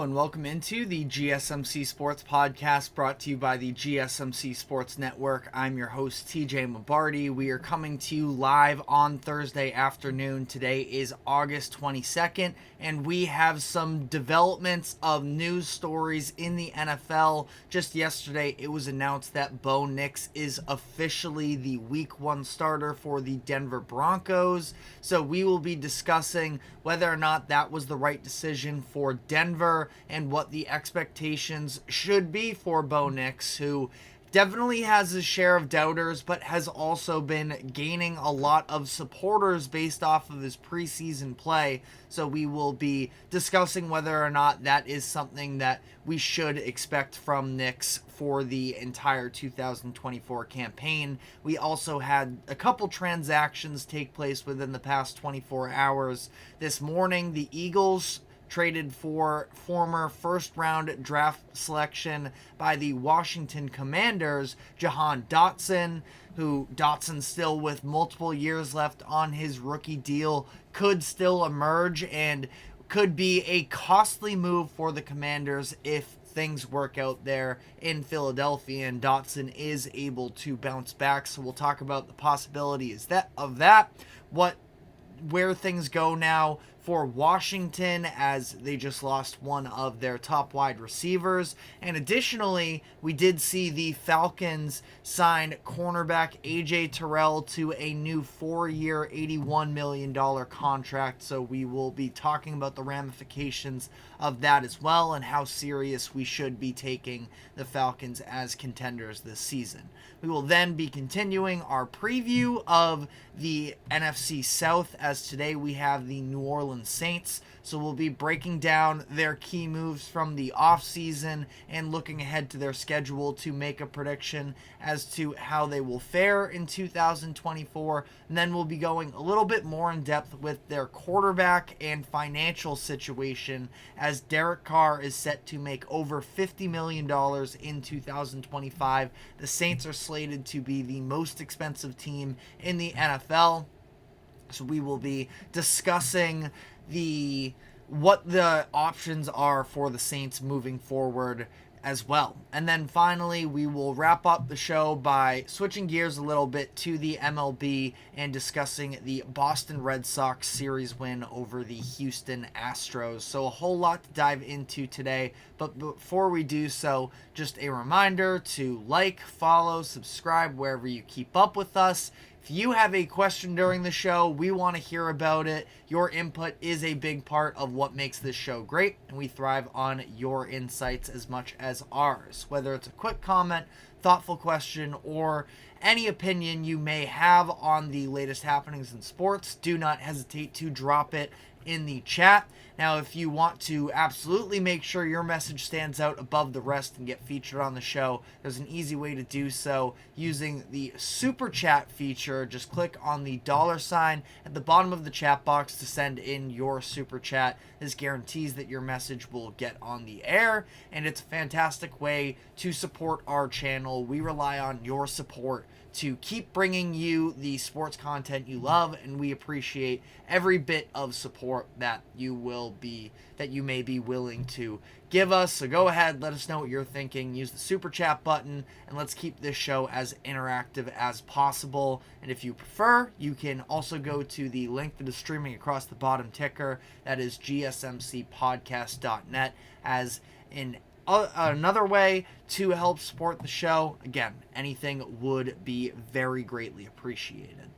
and welcome into the GSMC Sports Podcast brought to you by the GSMC Sports Network. I'm your host, TJ Mabarty. We are coming to you live on Thursday afternoon. Today is August 22nd, and we have some developments of news stories in the NFL. Just yesterday, it was announced that Bo Nix is officially the Week 1 starter for the Denver Broncos. So we will be discussing whether or not that was the right decision for Denver and what the expectations should be for Bo Nix, who definitely has his share of doubters, but has also been gaining a lot of supporters based off of his preseason play. So we will be discussing whether or not that is something that we should expect from Nix for the entire 2024 campaign. We also had a couple transactions take place within the past 24 hours. This morning, the Eagles traded for former first-round draft selection by the Washington Commanders, Jahan Dotson, who Dotson still with multiple years left on his rookie deal, could still emerge and could be a costly move for the Commanders if things work out there in Philadelphia and Dotson is able to bounce back. So we'll talk about the possibilities of that, where things go now for Washington as they just lost one of their top wide receivers. And additionally, we did see the Falcons sign cornerback AJ Terrell to a new 4-year, $81 million contract. So we will be talking about the ramifications of that as well and how serious we should be taking the Falcons as contenders this season. We will then be continuing our preview of the NFC South, as today we have the New Orleans Saints. So we'll be breaking down their key moves from the offseason and looking ahead to their schedule to make a prediction as to how they will fare in 2024. And then we'll be going a little bit more in depth with their quarterback and financial situation, as Derek Carr is set to make over $50 million in 2025. The Saints are slated to be the most expensive team in the NFL. So we will be discussing what the options are for the Saints moving forward as well. And then finally, we will wrap up the show by switching gears a little bit to the MLB and discussing the Boston Red Sox series win over the Houston Astros. So a whole lot to dive into today, but before we do so, just a reminder to like, follow, subscribe wherever you keep up with us. If you have a question during the show, we want to hear about it. Your input is a big part of what makes this show great, and we thrive on your insights as much as ours. Whether it's a quick comment, thoughtful question, or any opinion you may have on the latest happenings in sports, do not hesitate to drop it in the chat. Now, if you want to absolutely make sure your message stands out above the rest and get featured on the show, there's an easy way to do so using the super chat feature. Just click on the $sign at the bottom of the chat box to send in your super chat. This guarantees that your message will get on the air, and it's a fantastic way to support our channel. We rely on your support to keep bringing you the sports content you love, and we appreciate every bit of support that you may be willing to give us. So go ahead, let us know what you're thinking. Use the super chat button, and let's keep this show as interactive as possible. And if you prefer, you can also go to the link that is streaming across the bottom ticker. That is gsmcpodcast.net as another way to help support the show. Again, anything would be very greatly appreciated.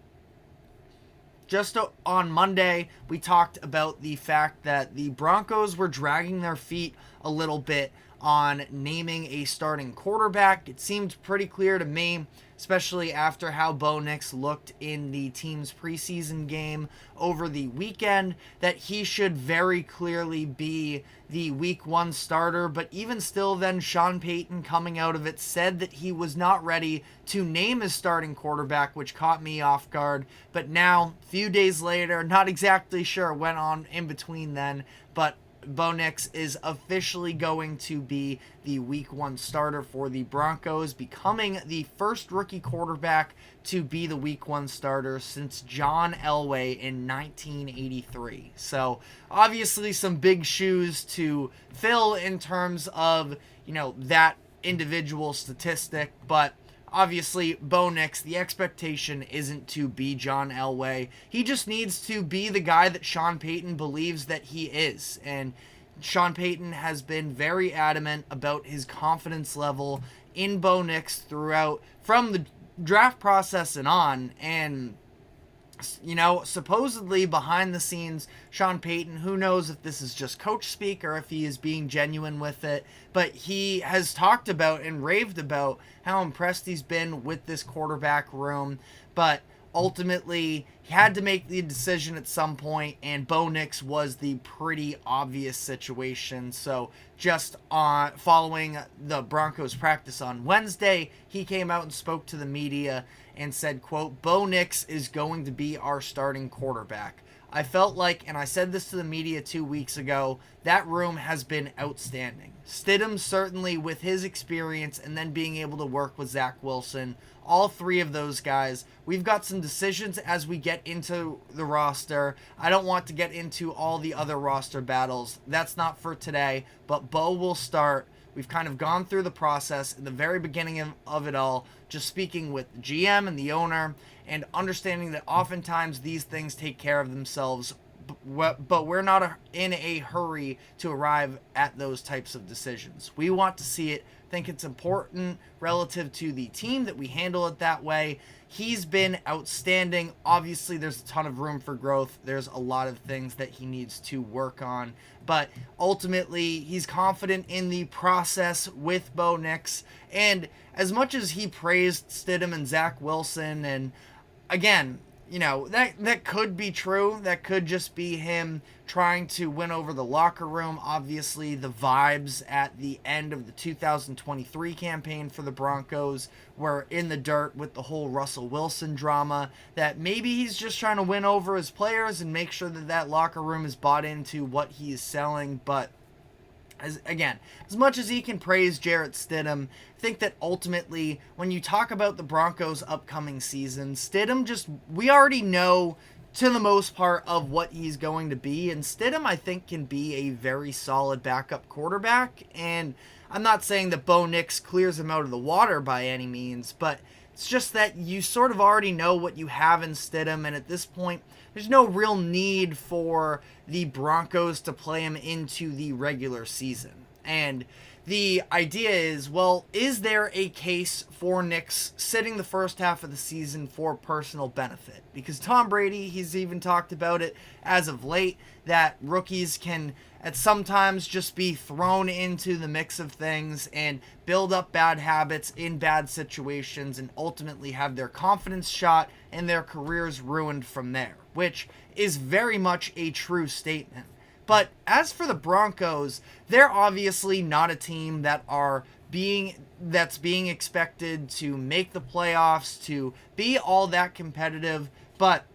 Just on Monday, we talked about the fact that the Broncos were dragging their feet a little bit on naming a starting quarterback. It seemed pretty clear to me, especially after how Bo Nix looked in the team's preseason game over the weekend, that he should very clearly be the Week 1 starter. But even still then, Sean Payton, coming out of it, said that he was not ready to name his starting quarterback, which caught me off guard. But now, a few days later, not exactly sure what went on in between then, but Bo Nix is officially going to be the Week 1 starter for the Broncos, becoming the first rookie quarterback to be the Week 1 starter since John Elway in 1983. So obviously some big shoes to fill in terms of, that individual statistic, but obviously, Bo Nix, the expectation isn't to be John Elway. He just needs to be the guy that Sean Payton believes that he is. And Sean Payton has been very adamant about his confidence level in Bo Nix throughout, from the draft process and on. And supposedly behind the scenes, Sean Payton, who knows if this is just coach speak or if he is being genuine with it, but he has talked about and raved about how impressed he's been with this quarterback room. But ultimately, he had to make the decision at some point, and Bo Nix was the pretty obvious situation. So just following the Broncos practice on Wednesday, he came out and spoke to the media and said, quote, "Bo Nix is going to be our starting quarterback. I felt like, and I said this to the media 2 weeks ago, that room has been outstanding. Stidham, certainly with his experience and then being able to work with Zach Wilson, all three of those guys, we've got some decisions as we get into the roster. I don't want to get into all the other roster battles. That's not for today, but Bo will start. We've kind of gone through the process in the very beginning of it all, just speaking with the GM and the owner and understanding that oftentimes these things take care of themselves, but we're not in a hurry to arrive at those types of decisions. We want to see it. Think it's important relative to the team that we handle it that way. He's been outstanding. Obviously, there's a ton of room for growth. There's a lot of things that he needs to work on. But ultimately, he's confident in the process with Bo Nix. And as much as he praised Stidham and Zach Wilson, and again, that could be true. That could just be him trying to win over the locker room. Obviously, the vibes at the end of the 2023 campaign for the Broncos were in the dirt with the whole Russell Wilson drama, that maybe he's just trying to win over his players and make sure that locker room is bought into what he is selling. But as much as he can praise Jarrett Stidham, I think that ultimately, when you talk about the Broncos' upcoming season, Stidham we already know to the most part of what he's going to be, and Stidham, I think, can be a very solid backup quarterback. And I'm not saying that Bo Nix clears him out of the water by any means, but it's just that you sort of already know what you have in Stidham, and at this point, there's no real need for the Broncos to play him into the regular season. And the idea is, well, is there a case for Nix sitting the first half of the season for personal benefit? Because Tom Brady, he's even talked about it as of late, that rookies can at sometimes just be thrown into the mix of things and build up bad habits in bad situations and ultimately have their confidence shot and their careers ruined from there, which is very much a true statement. But as for the Broncos, they're obviously not a team that's being expected to make the playoffs, to be all that competitive, but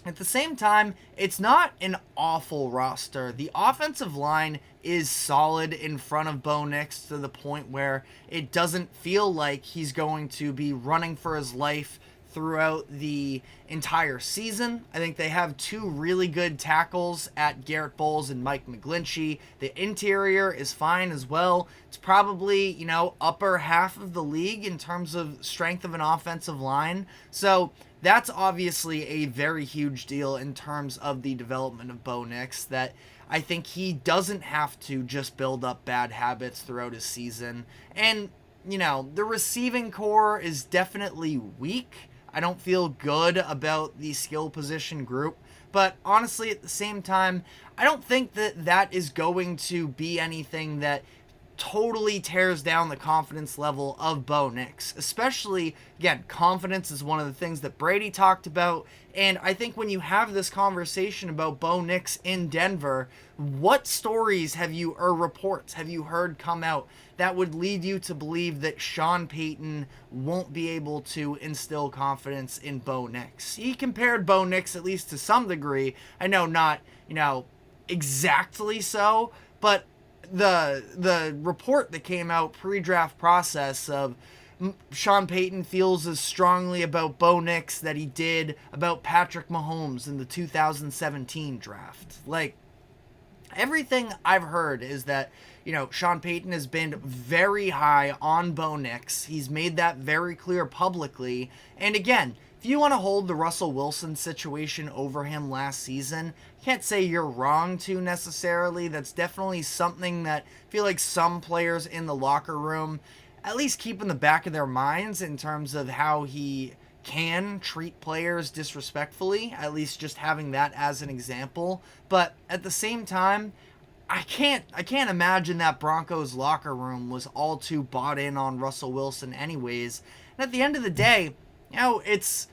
at the same time, it's not an awful roster. The offensive line is solid in front of Bo Nix to the point where it doesn't feel like he's going to be running for his life throughout the entire season. I think they have two really good tackles at Garrett Bowles and Mike McGlinchey. The interior is fine as well. It's probably, upper half of the league in terms of strength of an offensive line. So that's obviously a very huge deal in terms of the development of Bo Nix, that I think he doesn't have to just build up bad habits throughout his season. And, the receiving core is definitely weak. I don't feel good about the skill position group, but honestly, at the same time, I don't think that is going to be anything that totally tears down the confidence level of Bo Nix. Especially, again, confidence is one of the things that Brady talked about, and I think when you have this conversation about Bo Nix in Denver, what stories or reports have you heard come out that would lead you to believe that Sean Payton won't be able to instill confidence in Bo Nix? He compared Bo Nix, at least to some degree, I know not, exactly so, But the report that came out pre-draft process of Sean Payton feels as strongly about Bo Nix that he did about Patrick Mahomes in the 2017 draft. Like, everything I've heard is that, Sean Payton has been very high on Bo Nix. He's made that very clear publicly. And again, if you want to hold the Russell Wilson situation over him last season, I can't say you're wrong to necessarily. That's definitely something that I feel like some players in the locker room at least keep in the back of their minds in terms of how he can treat players disrespectfully, at least just having that as an example. But at the same time, I can't imagine that Broncos locker room was all too bought in on Russell Wilson anyways. And at the end of the day, it's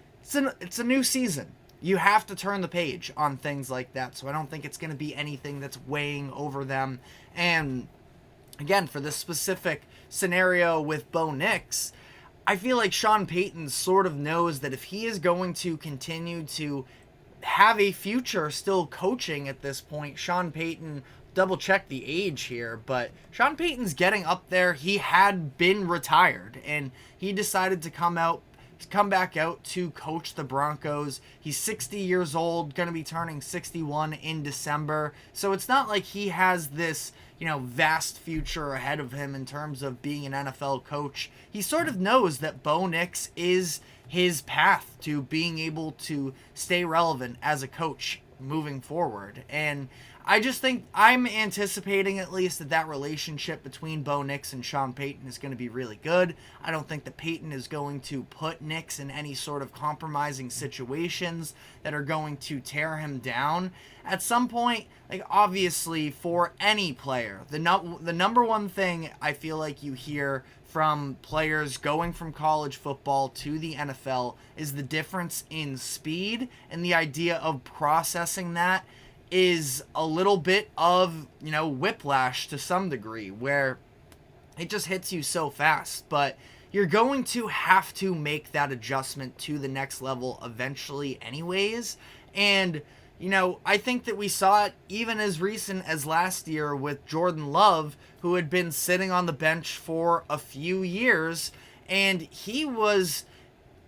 a new season. You have to turn the page on things like that. So I don't think it's going to be anything that's weighing over them. And again, for this specific scenario with Bo Nix, I feel like Sean Payton sort of knows that if he is going to continue to have a future still coaching at this point, Sean Payton, double check the age here, but Sean Payton's getting up there. He had been retired and he decided to come back out to coach the Broncos. He's 60 years old, going to be turning 61 in December. So it's not like he has this, vast future ahead of him in terms of being an NFL coach. He sort of knows that Bo Nix is his path to being able to stay relevant as a coach moving forward. And I just think I'm anticipating at least that relationship between Bo Nix and Sean Payton is going to be really good. I don't think that Payton is going to put Nix in any sort of compromising situations that are going to tear him down. At some point, like obviously for any player, the number one thing I feel like you hear from players going from college football to the NFL is the difference in speed, and the idea of processing that is a little bit of, whiplash to some degree, where it just hits you so fast. But you're going to have to make that adjustment to the next level eventually anyways. And, I think that we saw it even as recent as last year with Jordan Love, who had been sitting on the bench for a few years, and he was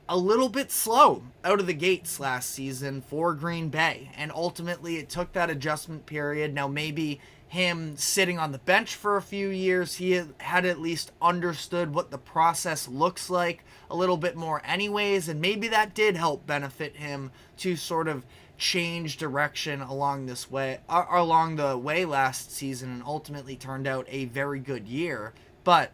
a little bit slow out of the gates last season for Green Bay, and ultimately it took that adjustment period. Now maybe him sitting on the bench for a few years, he had at least understood what the process looks like a little bit more anyways, and maybe that did help benefit him to sort of change direction along the way last season, and ultimately turned out a very good year. But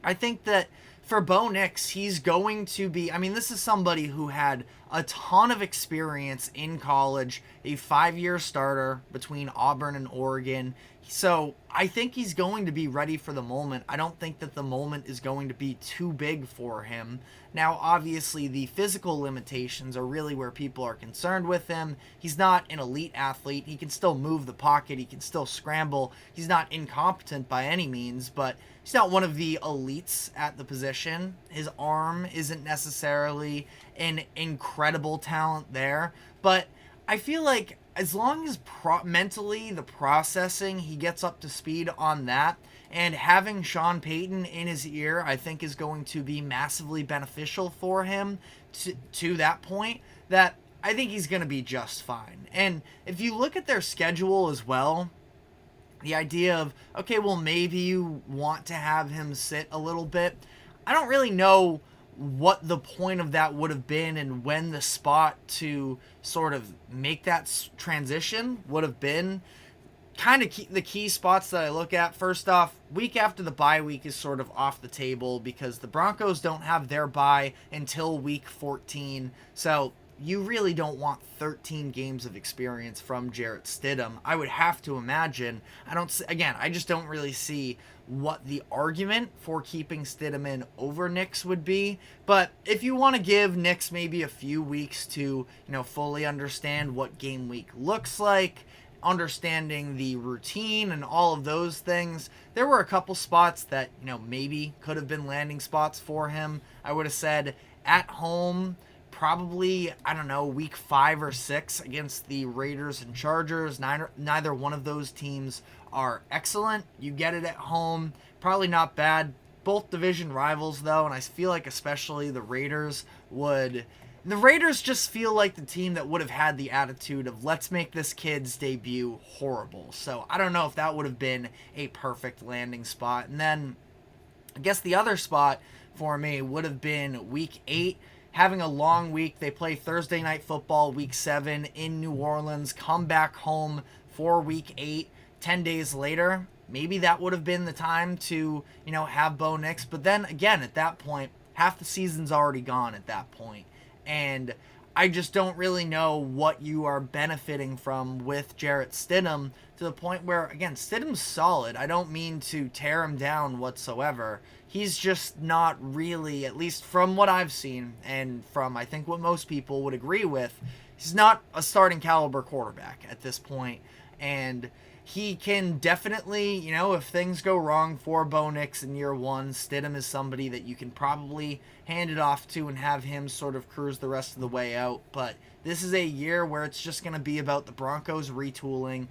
I think that for Bo Nix, he's going to be, this is somebody who had a ton of experience in college, a 5-year starter between Auburn and Oregon. So I think he's going to be ready for the moment. I don't think that the moment is going to be too big for him. Now, obviously, the physical limitations are really where people are concerned with him. He's not an elite athlete. He can still move the pocket. He can still scramble. He's not incompetent by any means, but he's not one of the elites at the position. His arm isn't necessarily an incredible talent there, but I feel like as long as mentally the processing, he gets up to speed on that, and having Sean Payton in his ear, I think is going to be massively beneficial for him to that point, that I think he's going to be just fine. And if you look at their schedule as well, the idea of, okay, well, maybe you want to have him sit a little bit, I don't really know what the point of that would have been and when the spot to sort of make that transition would have been. Kind of the key spots that I look at, first off, week after the bye week is sort of off the table because the Broncos don't have their bye until week 14. So you really don't want 13 games of experience from Jarrett Stidham. I would have to imagine. I just don't really see what the argument for keeping Stidham in over Nix would be. But if you want to give Nix maybe a few weeks to, fully understand what game week looks like, understanding the routine and all of those things, there were a couple spots that, maybe could have been landing spots for him. I would have said at home, probably, I don't know, week 5 or 6 against the Raiders and Chargers. Neither one of those teams are excellent. You get it at home, probably not bad. Both division rivals, though, and I feel like especially the Raiders just feel like the team that would have had the attitude of, let's make this kid's debut horrible. So I don't know if that would have been a perfect landing spot. And then I guess the other spot for me would have been week 8. Having a long week. They play Thursday Night Football week 7 in New Orleans, come back home for week 8 10 days later. Maybe that would have been the time to, have Bo Nix. But then again, at that point, half the season's already gone at that point. And I just don't really know what you are benefiting from with Jarrett Stidham, to the point where, again, Stidham's solid. I don't mean to tear him down whatsoever. He's just not really, at least from what I've seen, and from I think what most people would agree with, he's not a starting caliber quarterback at this point. And he can definitely, if things go wrong for Bo Nix in year 1, Stidham is somebody that you can probably hand it off to and have him sort of cruise the rest of the way out. But this is a year where it's just going to be about the Broncos retooling,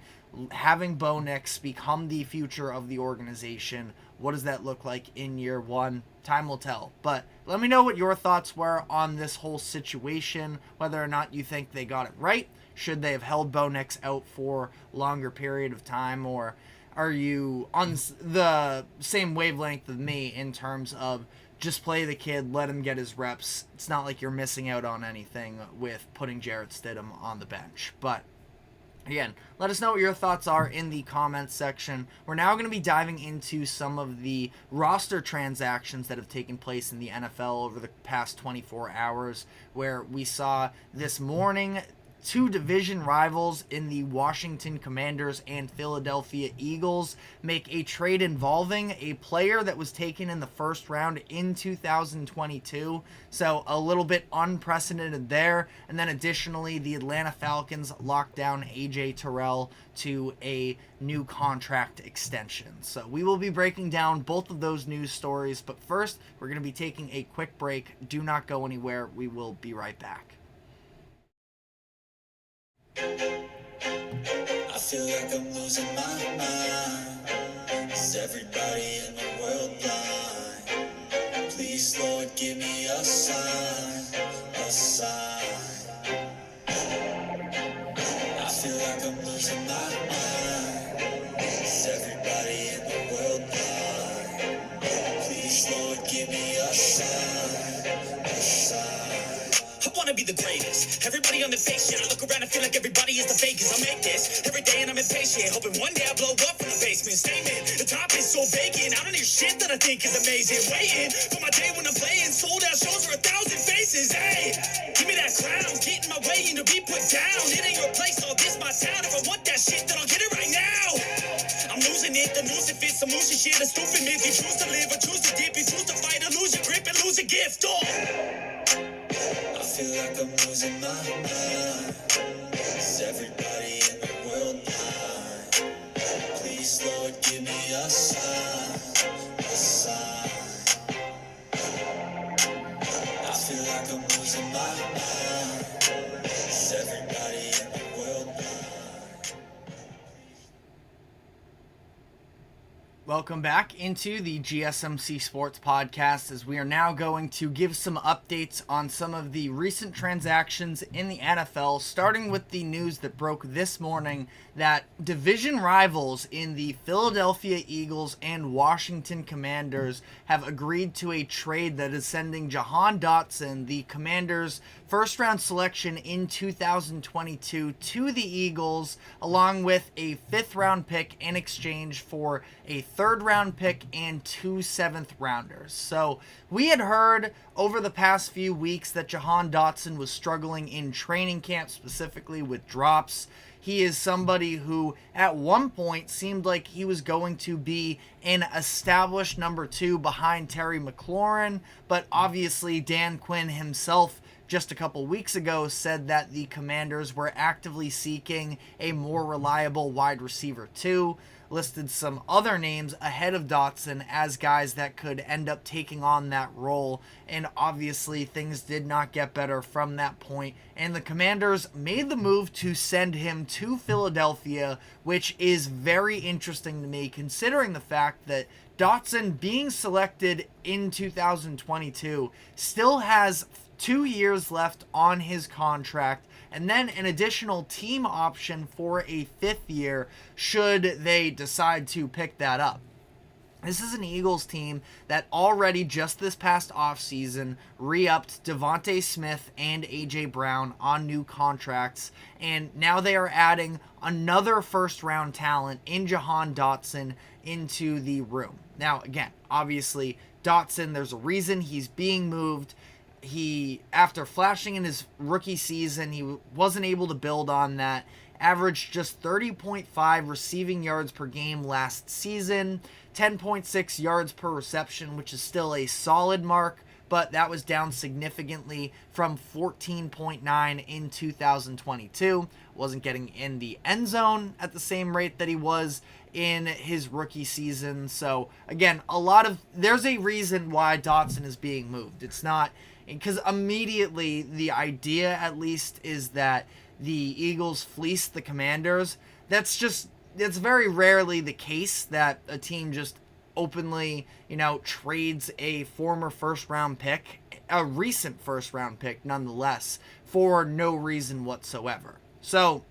having Bo Nix become the future of the organization. What does that look like in year 1? Time will tell. But let me know what your thoughts were on this whole situation, whether or not you think they got it right. Should they have held Bo Nix out for a longer period of time, or are you on the same wavelength of me in terms of just play the kid, let him get his reps? It's not like you're missing out on anything with putting Jarrett Stidham on the bench. But again, let us know what your thoughts are in the comments section. We're now going to be diving into some of the roster transactions that have taken place in the NFL over the past 24 hours, where we saw this morning 2 division rivals in the Washington Commanders and Philadelphia Eagles make a trade involving a player that was taken in the first round in 2022. So a little bit unprecedented there. And then additionally, the Atlanta Falcons locked down AJ Terrell to a new contract extension. So we will be breaking down both of those news stories. But first, we're going to be taking a quick break. Do not go anywhere. We will be right back. I feel like I'm losing my mind. Is everybody in the world blind? Please, Lord, give me a sign, a sign. I feel like I'm losing my mind. Is everybody in the world blind? Please, Lord, give me a sign, a sign. I wanna be the greatest. Everybody on the fake shit. I look around and feel like everybody is the fakest. I make this every day and I'm impatient. Hoping one day I blow up from the basement. Statement, the top is so vacant. I don't hear shit that I think is amazing. Waiting for my day when I'm playing. Sold out shows for 1,000 faces. Hey, give me that crown. Get in my way and to be put down. It ain't your place, all this my town. If I want that shit, then I'll get it right now. I'm losing it, the noose it fits. I'm losing shit, a stupid myth. You choose to live or choose to dip. You choose to fight or lose your grip and lose a gift. I feel like I'm losing my mind. Is everybody in the world blind? Please, Lord, give me a sign, a sign. I feel like I'm losing my mind. Is everybody in the world blind? Welcome back into the GSMC Sports Podcast, as we are now going to give some updates on some of the recent transactions in the NFL, starting with the news that broke this morning that division rivals in the Philadelphia Eagles and Washington Commanders have agreed to a trade that is sending Jahan Dotson, the Commanders' first-round selection in 2022, to the Eagles, along with a 5th-round pick in exchange for a 3rd-round pick and 2 7th-rounders. So we had heard over the past few weeks that Jahan Dotson was struggling in training camp, specifically with drops. He is somebody who at one point seemed like he was going to be an established number 2 behind Terry McLaurin, but obviously Dan Quinn himself just a couple weeks ago said that the Commanders were actively seeking a more reliable wide receiver too. listed some other names ahead of Dotson as guys that could end up taking on that role. And obviously things did not get better from that point. And the Commanders made the move to send him to Philadelphia, which is very interesting to me considering the fact that Dotson being selected in 2022 still has 2 years left on his contract, and then an additional team option for a 5th year should they decide to pick that up. This is an Eagles team that already just this past offseason re-upped Devontae Smith and AJ Brown on new contracts, and now they are adding another first-round talent in Jahan Dotson into the room. Now, again, obviously, Dotson, there's a reason he's being moved. He, after flashing in his rookie season, he wasn't able to build on that. Averaged just 30.5 receiving yards per game last season, 10.6 yards per reception, which is still a solid mark, but that was down significantly from 14.9 in 2022. Wasn't getting in the end zone at the same rate that he was in his rookie season. So again, there's a reason why Dotson is being moved. It's not because immediately the idea at least is that the Eagles fleeced the Commanders. It's very rarely the case that a team just openly, trades a former first-round pick, a recent first-round pick nonetheless, for no reason whatsoever. So,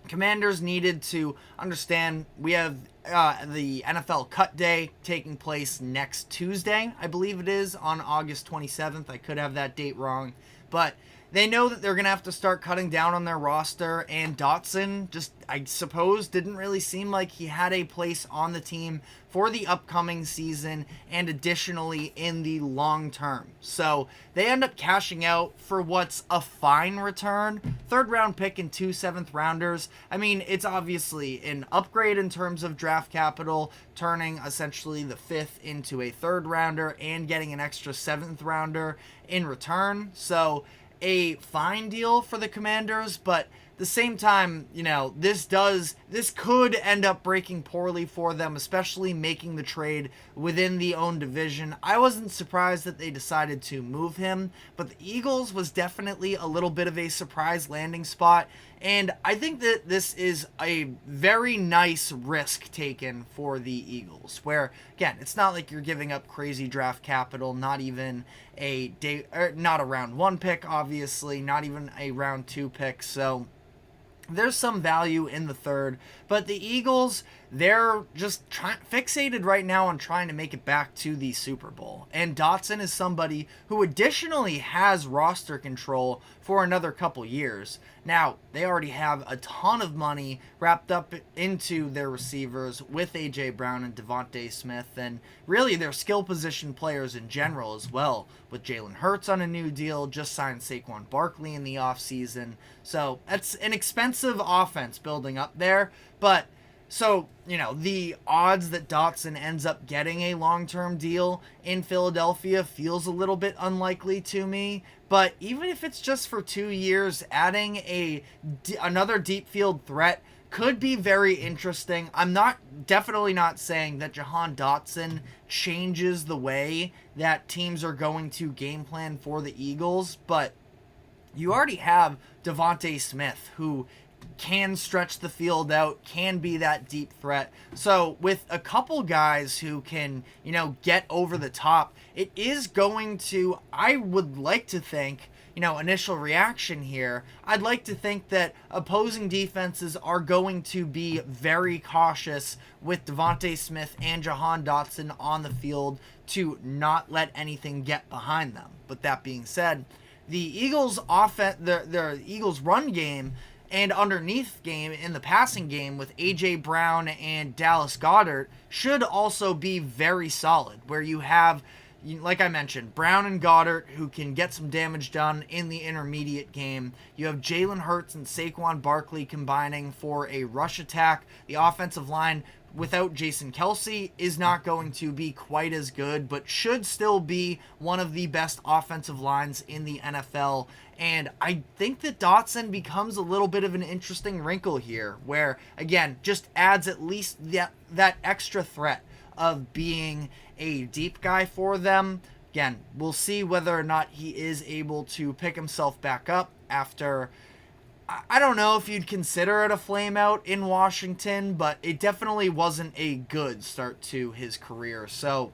Commanders needed to understand we have the NFL Cut Day taking place next Tuesday, I believe it is, on August 27th. I could have that date wrong, but they know that they're going to have to start cutting down on their roster, and Dotson just, I suppose, didn't really seem like he had a place on the team for the upcoming season and additionally in the long term. So they end up cashing out for what's a fine return. 3rd round pick and 2 7th rounders. I mean, it's obviously an upgrade in terms of draft capital, turning essentially the 5th into a 3rd rounder and getting an extra 7th rounder in return. So a fine deal for the Commanders, but at the same time, this could end up breaking poorly for them, especially making the trade within the own division. I wasn't surprised that they decided to move him, but the Eagles was definitely a little bit of a surprise landing spot, and I think that this is a very nice risk taken for the Eagles, where, again, it's not like you're giving up crazy draft capital, not even not a round 1 pick, obviously, not even a round 2 pick, so there's some value in the 3rd, but the Eagles, they're just fixated right now on trying to make it back to the Super Bowl. And Dotson is somebody who additionally has roster control for another couple years. Now, they already have a ton of money wrapped up into their receivers with AJ Brown and Devontae Smith, and really their skill position players in general as well, with Jalen Hurts on a new deal, just signed Saquon Barkley in the offseason. So that's an expensive offense building up there, but so, the odds that Dotson ends up getting a long-term deal in Philadelphia feels a little bit unlikely to me. But even if it's just for 2 years, adding another deep field threat could be very interesting. I'm definitely not saying that Jahan Dotson changes the way that teams are going to game plan for the Eagles, but you already have Devontae Smith, who can stretch the field out, can be that deep threat. So with a couple guys who can, get over the top, it is going to, I would like to think, initial reaction here, I'd like to think that opposing defenses are going to be very cautious with Devontae Smith and Jahan Dotson on the field to not let anything get behind them. But that being said, the Eagles the Eagles run game and underneath game in the passing game with AJ Brown and Dallas Goedert should also be very solid, where you have like I mentioned, Brown and Goddard, who can get some damage done in the intermediate game. You have Jalen Hurts and Saquon Barkley combining for a rush attack. The offensive line without Jason Kelce is not going to be quite as good, but should still be one of the best offensive lines in the NFL. And I think that Dotson becomes a little bit of an interesting wrinkle here, where, again, just adds at least that extra threat of being a deep guy for them. Again, we'll see whether or not he is able to pick himself back up after... I don't know if you'd consider it a flame out in Washington, but it definitely wasn't a good start to his career. So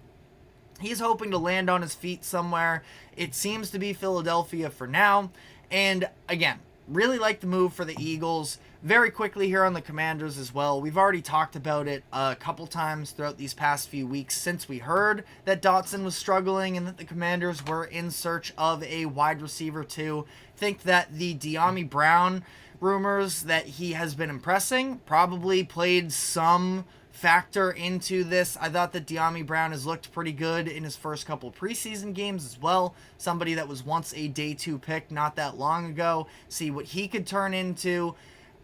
he's hoping to land on his feet somewhere. It seems to be Philadelphia for now. And again, really like the move for the Eagles. Very quickly here on the Commanders as well. We've already talked about it a couple times throughout these past few weeks since we heard that Dotson was struggling and that the Commanders were in search of a wide receiver too. Think that the De'Ami Brown rumors that he has been impressing probably played some factor into this. I thought that De'Ami Brown has looked pretty good in his first couple preseason games as well. Somebody that was once a day 2 pick not that long ago. See what he could turn into.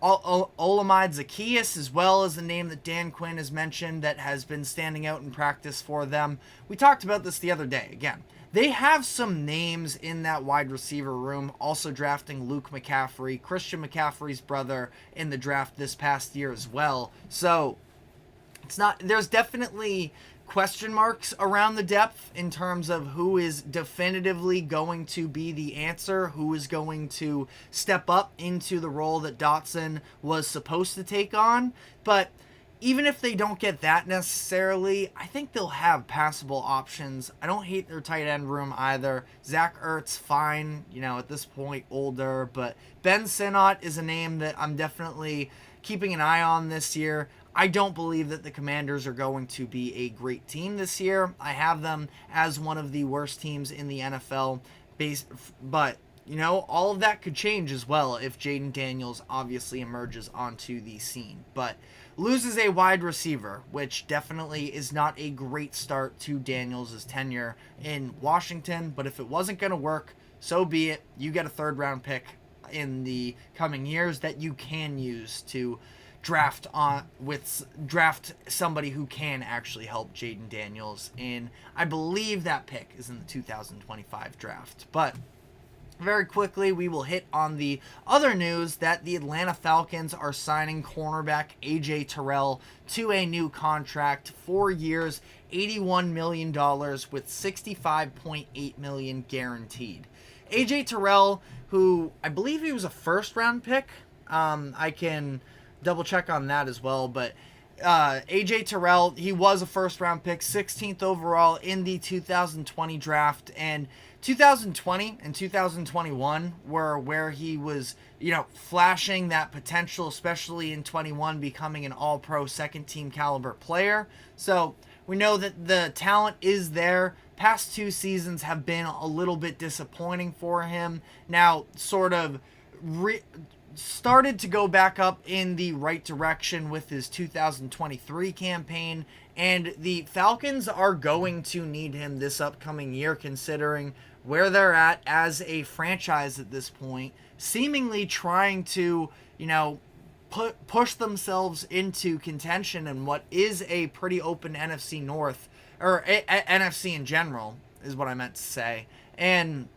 Olamide Zaccheaus, as well as the name that Dan Quinn has mentioned that has been standing out in practice for them. We talked about this the other day. Again, they have some names in that wide receiver room, also drafting Luke McCaffrey, Christian McCaffrey's brother, in the draft this past year as well. So there's definitely question marks around the depth in terms of who is definitively going to be the answer, who is going to step up into the role that Dotson was supposed to take on. But even if they don't get that necessarily, I think they'll have passable options. I don't hate their tight end room either. Zach Ertz, fine, at this point, older. But Ben Sinnott is a name that I'm definitely keeping an eye on this year. I don't believe that the Commanders are going to be a great team this year. I have them as one of the worst teams in the NFL. But, all of that could change as well if Jaden Daniels obviously emerges onto the scene. But loses a wide receiver, which definitely is not a great start to Daniels' tenure in Washington. But if it wasn't going to work, so be it. You get a third-round pick in the coming years that you can use to draft somebody who can actually help Jaden Daniels in, I believe that pick is in the 2025 draft. But very quickly, we will hit on the other news that the Atlanta Falcons are signing cornerback AJ Terrell to a new contract, 4 years, $81 million with $65.8 million guaranteed. AJ Terrell, who I believe he was a first-round pick, I can double check on that as well, but AJ Terrell, he was a first round pick, 16th overall in the 2020 draft, and 2020 and 2021 were where he was, flashing that potential, especially in 21 becoming an all-pro second team caliber player. So we know that the talent is there. Past 2 seasons have been a little bit disappointing for him. Now sort of started to go back up in the right direction with his 2023 campaign, and the Falcons are going to need him this upcoming year considering where they're at as a franchise at this point, seemingly trying to, push themselves into contention in what is a pretty open NFC North, or NFC in general is what I meant to say. And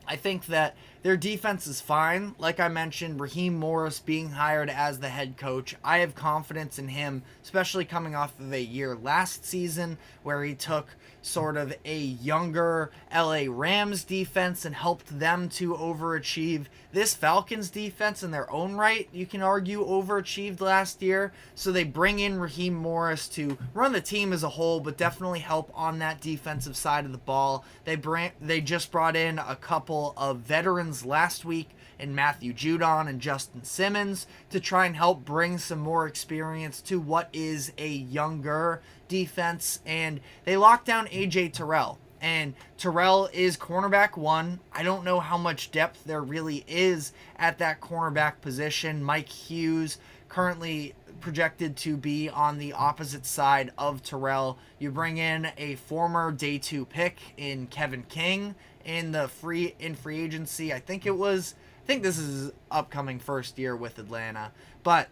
I think that their defense is fine. Like I mentioned, Raheem Morris being hired as the head coach, I have confidence in him, especially coming off of a year last season where he took sort of a younger LA Rams defense and helped them to overachieve. This Falcons defense in their own right, you can argue, overachieved last year. So they bring in Raheem Morris to run the team as a whole, but definitely help on that defensive side of the ball. They just brought in a couple of veterans last week in Matthew Judon and Justin Simmons to try and help bring some more experience to what is a younger defense. And they locked down AJ Terrell. And Terrell is cornerback 1. I don't know how much depth there really is at that cornerback position. Mike Hughes currently projected to be on the opposite side of Terrell. You bring in a former day 2 pick in Kevin King in free agency. I think this is his upcoming first year with Atlanta, but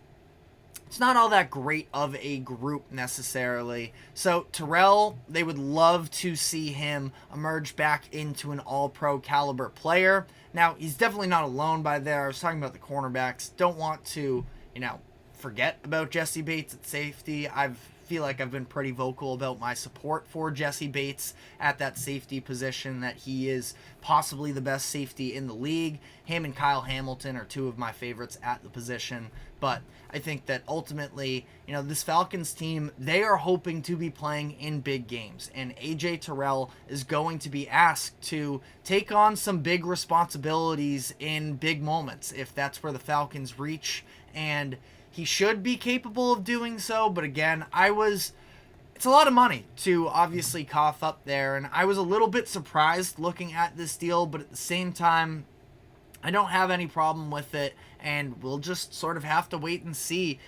it's not all that great of a group necessarily. So Terrell, they would love to see him emerge back into an all-pro caliber player. Now, he's definitely not alone by there. I was talking about the cornerbacks. Don't want to, forget about Jesse Bates at safety. I feel like I've been pretty vocal about my support for Jesse Bates at that safety position, that he is possibly the best safety in the league. Him and Kyle Hamilton are two of my favorites at the position. But I think that ultimately, this Falcons team, they are hoping to be playing in big games. And AJ Terrell is going to be asked to take on some big responsibilities in big moments if that's where the Falcons reach. And he should be capable of doing so. But again, it's a lot of money to obviously cough up there. And I was a little bit surprised looking at this deal. But at the same time, I don't have any problem with it, and we'll just sort of have to wait and see.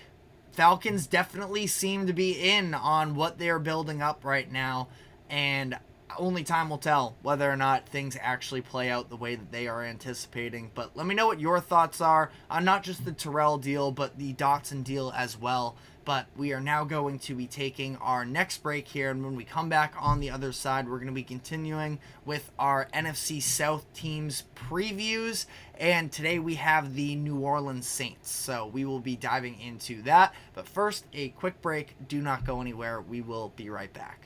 Falcons definitely seem to be in on what they're building up right now, and only time will tell whether or not things actually play out the way that they are anticipating. But let me know what your thoughts are on not just the Terrell deal, but the Dotson deal as well. But we are now going to be taking our next break here, and when we come back on the other side, we're going to be continuing with our NFC South teams previews, and today we have the New Orleans Saints, so we will be diving into that. But first, a quick break. Do not go anywhere. We will be right back.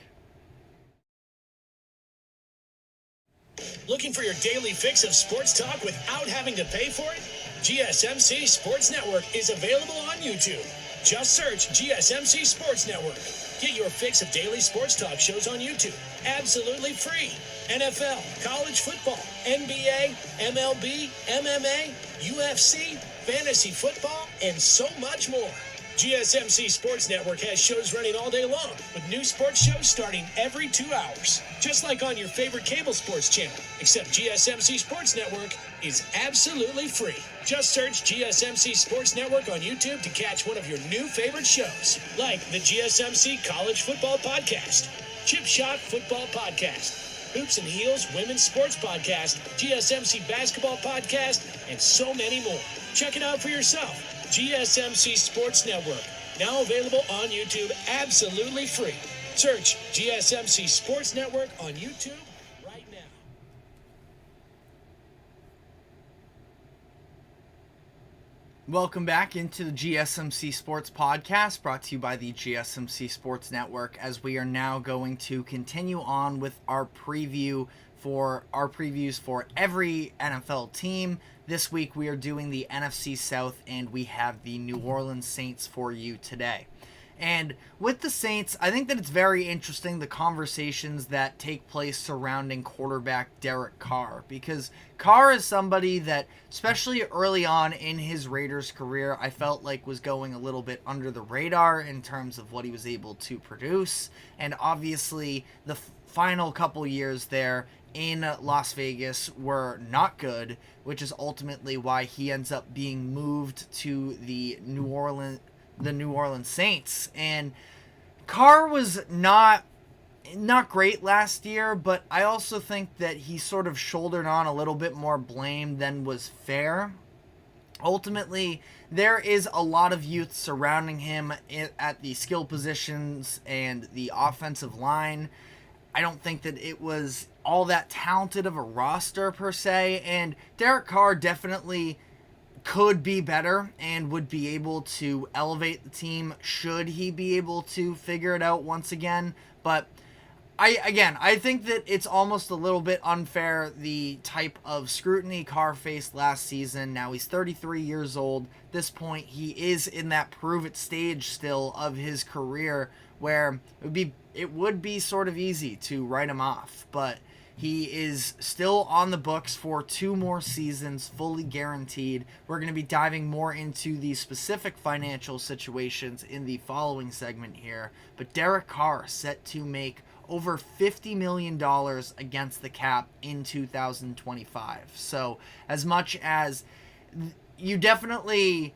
Looking for your daily fix of sports talk without having to pay for it? GSMC Sports Network is available on YouTube. Just search GSMC Sports Network. Get your fix of daily sports talk shows on YouTube, absolutely free. NFL, college football, NBA, MLB, MMA, UFC, fantasy football, and so much more. GSMC Sports Network has shows running all day long, with new sports shows starting every 2 hours. Just like on your favorite cable sports channel, except GSMC Sports Network is absolutely free. Just search GSMC Sports Network on YouTube to catch one of your new favorite shows, like the GSMC College Football Podcast, Chip Shot Football Podcast, Hoops and Heels Women's Sports Podcast, GSMC Basketball Podcast, and so many more. Check it out for yourself. GSMC Sports Network, now available on YouTube absolutely free. Search GSMC Sports Network on YouTube right now. Welcome back into the GSMC Sports Podcast, brought to you by the GSMC Sports Network, as we are now going to continue on with our previews for every NFL team. This week we are doing the NFC South, and we have the New Orleans Saints for you today. And with the Saints, I think that it's very interesting, the conversations that take place surrounding quarterback Derek Carr, because Carr is somebody that, especially early on in his Raiders career, I felt like was going a little bit under the radar in terms of what he was able to produce. And obviously the final couple years there in Las Vegas were not good, which is ultimately why he ends up being moved to the New Orleans Saints. And Carr was not great last year, but I also think that he sort of shouldered on a little bit more blame than was fair. Ultimately, there is a lot of youth surrounding him at the skill positions and the offensive line. I don't think that it was all that talented of a roster per se, and Derek Carr definitely could be better and would be able to elevate the team should he be able to figure it out once again. But I think that it's almost a little bit unfair, the type of scrutiny Carr faced last season. Now he's 33 years old. At this point, he is in that prove-it stage still of his career, where it would be sort of easy to write him off. But he is still on the books for 2 more seasons, fully guaranteed. We're going to be diving more into the specific financial situations in the following segment here. But Derek Carr set to make over $50 million against the cap in 2025. So as much as you definitely...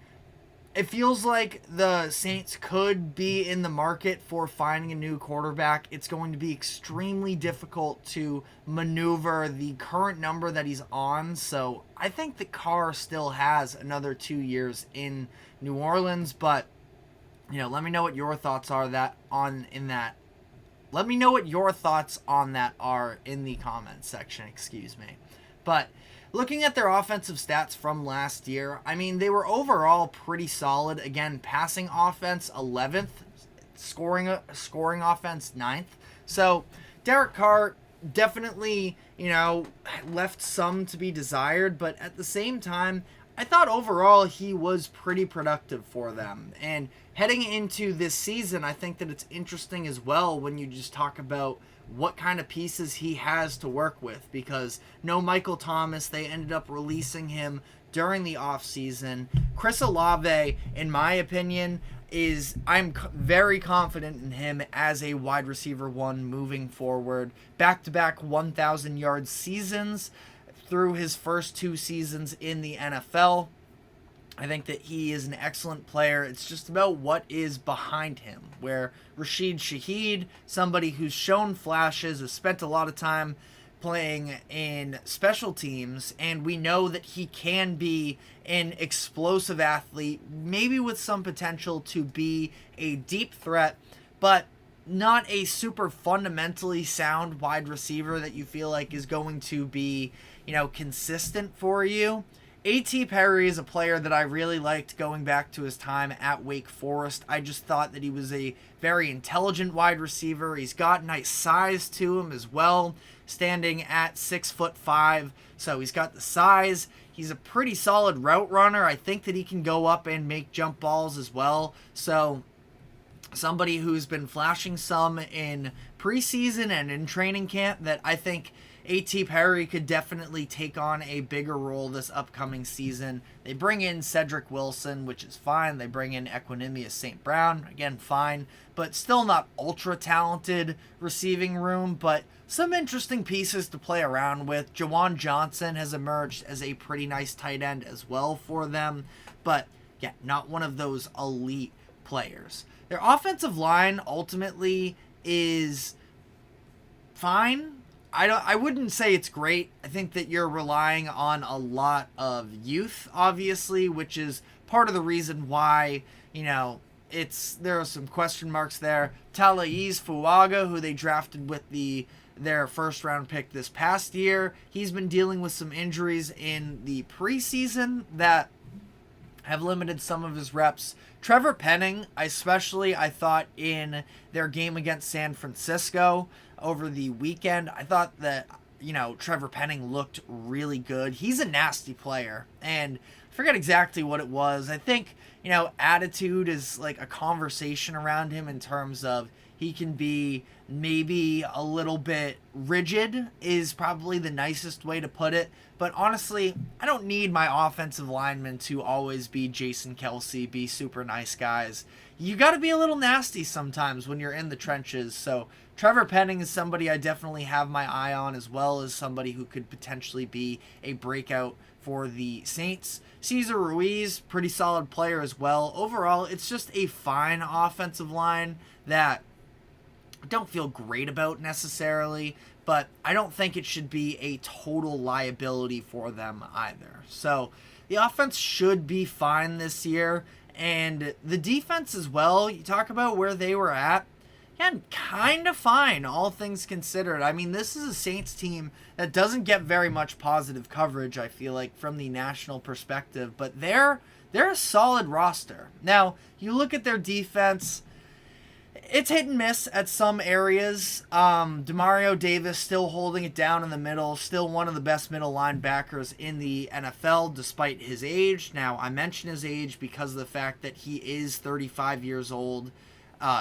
it feels like the Saints could be in the market for finding a new quarterback. It's going to be extremely difficult to maneuver the current number that he's on. So I think that Carr still has another 2 years in New Orleans. But, let me know what your thoughts are Let me know what your thoughts on that are in the comments section, But looking at their offensive stats from last year, they were overall pretty solid. Again, passing offense 11th, scoring offense 9th. So Derek Carr definitely, left some to be desired, but at the same time, I thought overall he was pretty productive for them. And heading into this season, I think that it's interesting as well when you just talk about what kind of pieces he has to work with, because no Michael Thomas, they ended up releasing him during the offseason. Chris Olave, in my opinion, I'm very confident in him as a wide receiver 1 moving forward. Back-to-back 1,000-yard seasons through his first 2 seasons in the NFL. I think that he is an excellent player. It's just about what is behind him, where Rashid Shaheed, somebody who's shown flashes, has spent a lot of time playing in special teams, and we know that he can be an explosive athlete, maybe with some potential to be a deep threat, but not a super fundamentally sound wide receiver that you feel like is going to be, consistent for you. A.T. Perry is a player that I really liked going back to his time at Wake Forest. I just thought that he was a very intelligent wide receiver. He's got nice size to him as well, standing at 6'5". So he's got the size. He's a pretty solid route runner. I think that he can go up and make jump balls as well. So somebody who's been flashing some in preseason and in training camp that I think A.T. Perry could definitely take on a bigger role this upcoming season. They bring in Cedric Wilson, which is fine. They bring in Equanimous St. Brown, again, fine, but still not ultra-talented receiving room, but some interesting pieces to play around with. Jawan Johnson has emerged as a pretty nice tight end as well for them, but yeah, not one of those elite players. Their offensive line ultimately is fine. I wouldn't say it's great. I think that you're relying on a lot of youth, obviously, which is part of the reason why, there are some question marks there. Talaiz Fuaga, who they drafted with their first round pick this past year, he's been dealing with some injuries in the preseason that have limited some of his reps. Trevor Penning, I thought in their game against San Francisco over the weekend, I thought that, Trevor Penning looked really good. He's a nasty player, and I forget exactly what it was. I think, attitude is like a conversation around him in terms of he can be maybe a little bit rigid is probably the nicest way to put it. But honestly, I don't need my offensive linemen to always be Jason Kelsey, be super nice guys. You got to be a little nasty sometimes when you're in the trenches. So Trevor Penning is somebody I definitely have my eye on, as well as somebody who could potentially be a breakout for the Saints. Cesar Ruiz, pretty solid player as well. Overall, it's just a fine offensive line that I don't feel great about necessarily, but I don't think it should be a total liability for them either. So the offense should be fine this year, and the defense as well. You talk about where they were at, and kind of fine, all things considered. This is a Saints team that doesn't get very much positive coverage, I feel like, from the national perspective, but they're a solid roster. Now, you look at their defense, it's hit and miss at some areas. Demario Davis still holding it down in the middle, still one of the best middle linebackers in the NFL despite his age. Now, I mention his age because of the fact that he is 35 years old,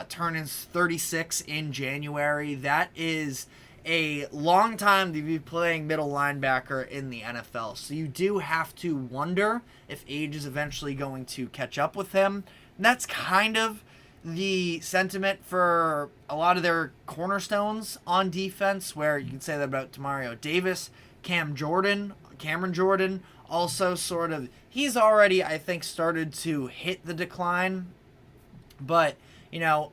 turning 36 in January. That is a long time to be playing middle linebacker in the NFL. So you do have to wonder if age is eventually going to catch up with him. And that's kind of the sentiment for a lot of their cornerstones on defense, where you can say that about Demario Davis, Cameron Jordan, also sort of, he's already, I think, started to hit the decline, but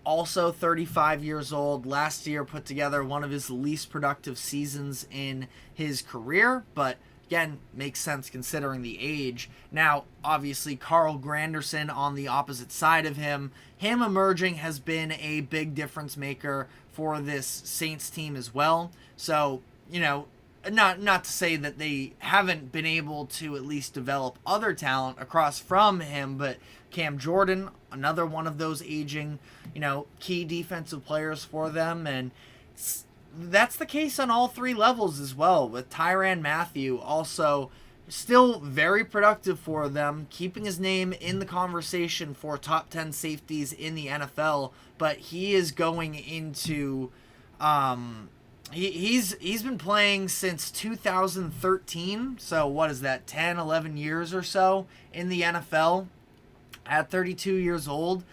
also 35 years old. Last year put together one of his least productive seasons in his career, but again, makes sense considering the age. Now, obviously, Carl Granderson on the opposite side of him emerging has been a big difference maker for this Saints team as well. So, not to say that they haven't been able to at least develop other talent across from him, but Cam Jordan, another one of those aging, key defensive players for them, and that's the case on all three levels as well, with Tyrann Mathieu also still very productive for them, keeping his name in the conversation for top 10 safeties in the NFL, but he is going into he's been playing since 2013, so what is that, 10, 11 years or so in the NFL at 32 years old.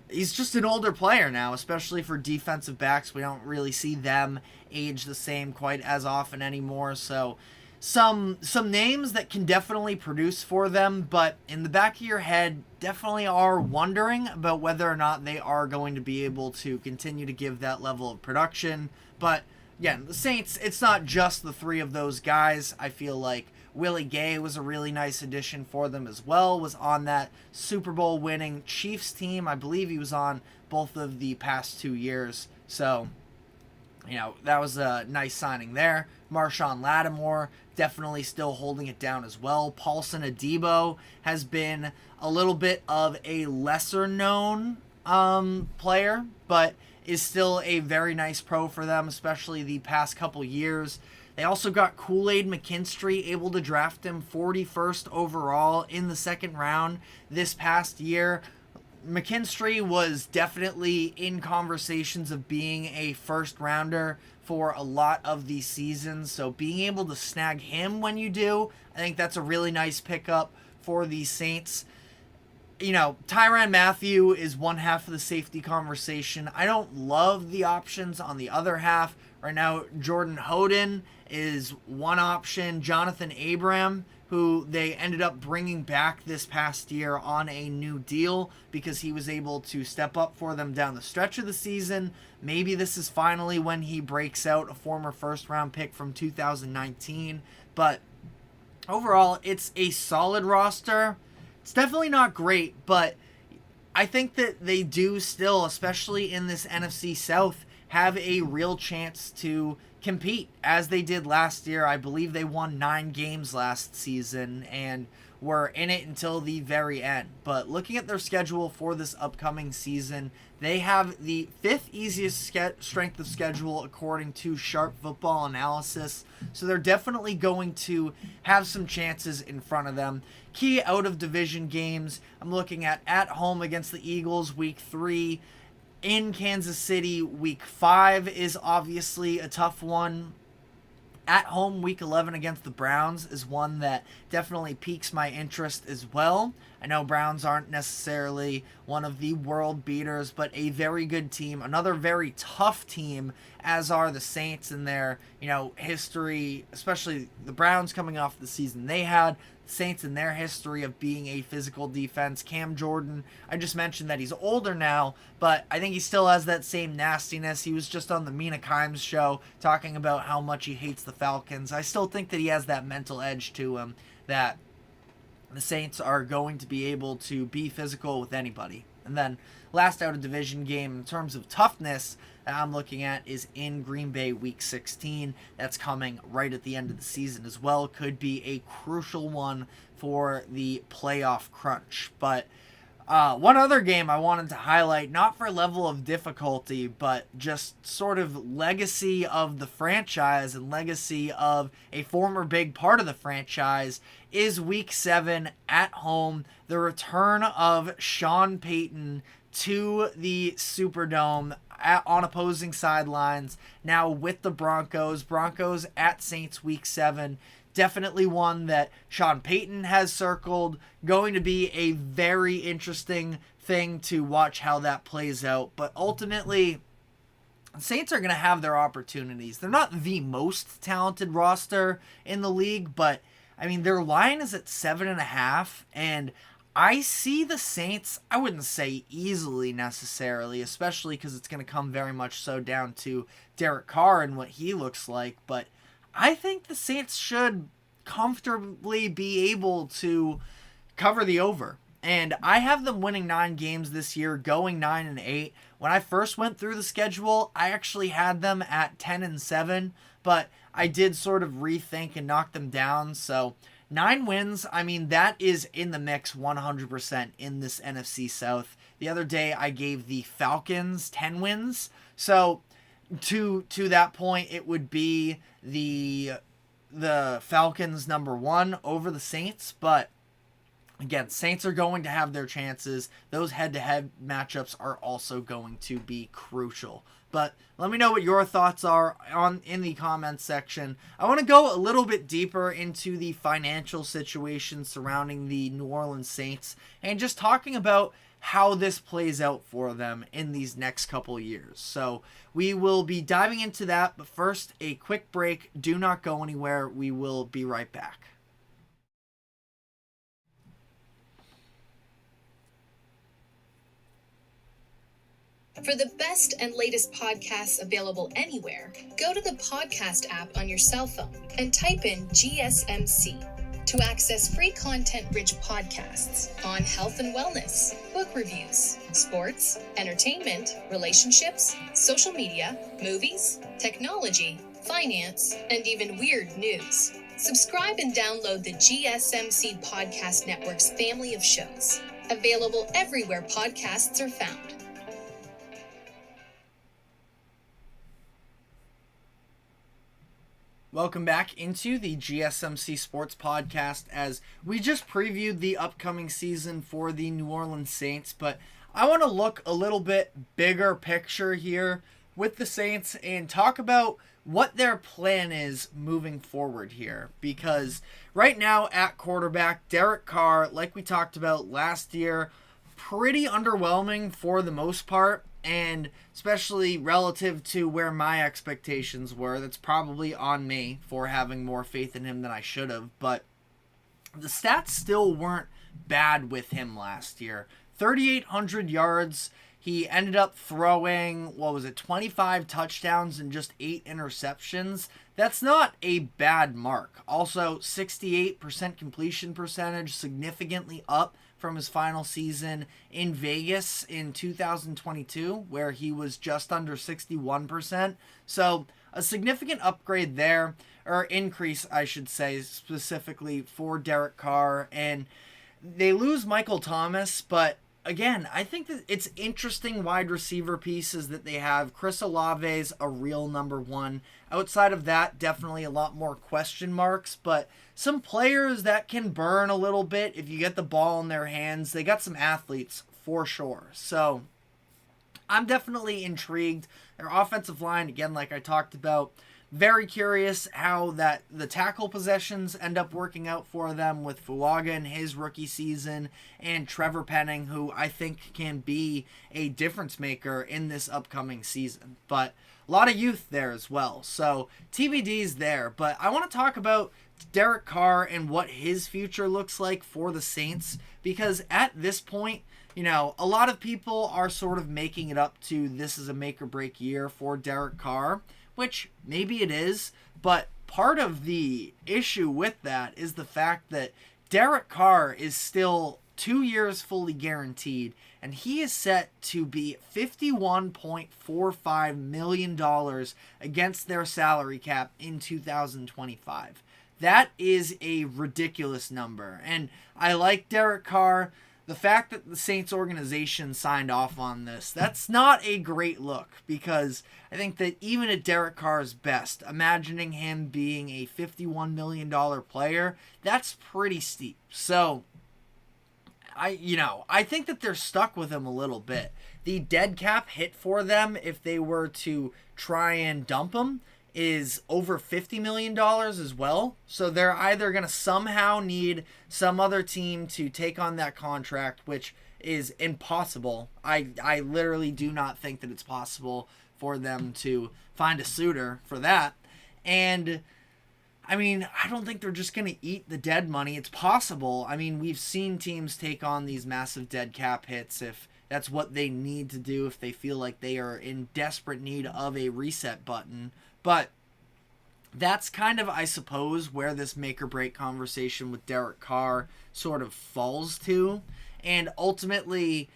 He's just an older player now, especially for defensive backs. We don't really see them age the same quite as often anymore. So some names that can definitely produce for them, but in the back of your head, definitely are wondering about whether or not they are going to be able to continue to give that level of production. But again, the Saints, it's not just the three of those guys. I feel like Willie Gay was a really nice addition for them as well, was on that Super Bowl winning Chiefs team. I believe he was on both of the past 2 years. So, that was a nice signing there. Marshawn Lattimore definitely still holding it down as well. Paulson Adebo has been a little bit of a lesser known player, but is still a very nice pro for them, especially the past couple years. They also got Kool-Aid McKinstry, able to draft him 41st overall in the second round this past year. McKinstry was definitely in conversations of being a first rounder for a lot of these seasons, so being able to snag him when you do, I think that's a really nice pickup for the Saints. Tyrann Mathieu is one half of the safety conversation. I don't love the options on the other half. Right now, Jordan Hoden is one option. Jonathan Abram, who they ended up bringing back this past year on a new deal because he was able to step up for them down the stretch of the season. Maybe this is finally when he breaks out, a former first-round pick from 2019. But overall, it's a solid roster. It's definitely not great, but I think that they do still, especially in this NFC South, have a real chance to compete as they did last year. I believe they won 9 games last season and were in it until the very end. But looking at their schedule for this upcoming season, they have the 5th easiest strength of schedule according to Sharp Football Analysis. So they're definitely going to have some chances in front of them. Key out of division games, I'm looking at home against the Eagles week 3. In Kansas City, week 5 is obviously a tough one. At home, week 11 against the Browns is one that definitely piques my interest as well. I know Browns aren't necessarily one of the world beaters, but a very good team. Another very tough team, as are the Saints in their, history, especially the Browns coming off the season they had. Saints in their history of being a physical defense. Cam Jordan, I just mentioned that he's older now, but I think he still has that same nastiness. He was just on the Mina Kimes show talking about how much he hates the Falcons. I still think that he has that mental edge to him that the Saints are going to be able to be physical with anybody. And then last out of division game in terms of toughness that I'm looking at is in Green Bay week 16. That's coming right at the end of the season as well. Could be a crucial one for the playoff crunch. But one other game I wanted to highlight, not for level of difficulty, but just sort of legacy of the franchise and legacy of a former big part of the franchise, is week 7 at home. The return of Sean Payton to the Superdome on opposing sidelines, now with the Broncos. Broncos at Saints week 7. Definitely one that Sean Payton has circled. Going to be a very interesting thing to watch how that plays out. But ultimately, the Saints are going to have their opportunities. They're not the most talented roster in the league, but I mean, their line is at 7.5, and I see the Saints, I wouldn't say easily necessarily, especially because it's going to come very much so down to Derek Carr and what he looks like, but I think the Saints should comfortably be able to cover the over. And I have them winning 9 games this year, going 9-8. When I first went through the schedule, I actually had them at 10-7, but I did sort of rethink and knock them down. So 9 wins, I mean, that is in the mix 100% in this NFC South. The other day I gave the Falcons 10 wins. So to that point, it would be the Falcons number 1 over the Saints, but again, Saints are going to have their chances. Those head-to-head matchups are also going to be crucial. But let me know what your thoughts are in the comments section. I want to go a little bit deeper into the financial situation surrounding the New Orleans Saints and just talking about how this plays out for them in these next couple years. So we will be diving into that, but first, a quick break. Do not go anywhere. We will be right back. For the best and latest podcasts available anywhere, go to the podcast app on your cell phone and type in GSMC to access free content-rich podcasts on health and wellness, book reviews, sports, entertainment, relationships, social media, movies, technology, finance, and even weird news. Subscribe and download the GSMC Podcast Network's family of shows, available everywhere podcasts are found. Welcome back into the GSMC Sports Podcast as we just previewed the upcoming season for the New Orleans Saints, but I want to look a little bit bigger picture here with the Saints and talk about what their plan is moving forward here, because right now at quarterback, Derek Carr, like we talked about last year, pretty underwhelming for the most part. And especially relative to where my expectations were, that's probably on me for having more faith in him than I should have. But the stats still weren't bad with him last year. 3,800 yards. He ended up throwing, 25 touchdowns and just 8 interceptions. That's not a bad mark. Also, 68% completion percentage, significantly up from his final season in Vegas in 2022, where he was just under 61%. So a significant upgrade there, or increase, I should say, specifically for Derek Carr. And they lose Michael Thomas, but again, I think that it's interesting wide receiver pieces that they have. Chris Olave's a real number 1. Outside of that, definitely a lot more question marks, but some players that can burn a little bit if you get the ball in their hands. They got some athletes for sure. So I'm definitely intrigued. Their offensive line, again, like I talked about, very curious how that the tackle possessions end up working out for them with Fuaga in his rookie season and Trevor Penning, who I think can be a difference maker in this upcoming season. But a lot of youth there as well. So TBD's there. But I want to talk about Derek Carr and what his future looks like for the Saints, because at this point, a lot of people are sort of making it up to this is a make or break year for Derek Carr, which maybe it is, but part of the issue with that is the fact that Derek Carr is still 2 years fully guaranteed, and he is set to be $51.45 million against their salary cap in 2025. That is a ridiculous number, and I like Derek Carr. The fact that the Saints organization signed off on this, that's not a great look, because I think that even at Derek Carr's best, imagining him being a $51 million player, that's pretty steep. So I think that they're stuck with him a little bit. The dead cap hit for them if they were to try and dump him is over $50 million as well. So they're either going to somehow need some other team to take on that contract, which is impossible. I literally do not think that it's possible for them to find a suitor for that. And I mean, I don't think they're just going to eat the dead money. It's possible. I mean, we've seen teams take on these massive dead cap hits if that's what they need to do, if they feel like they are in desperate need of a reset button. But that's kind of, I suppose, where this make or break conversation with Derek Carr sort of falls to. And ultimately,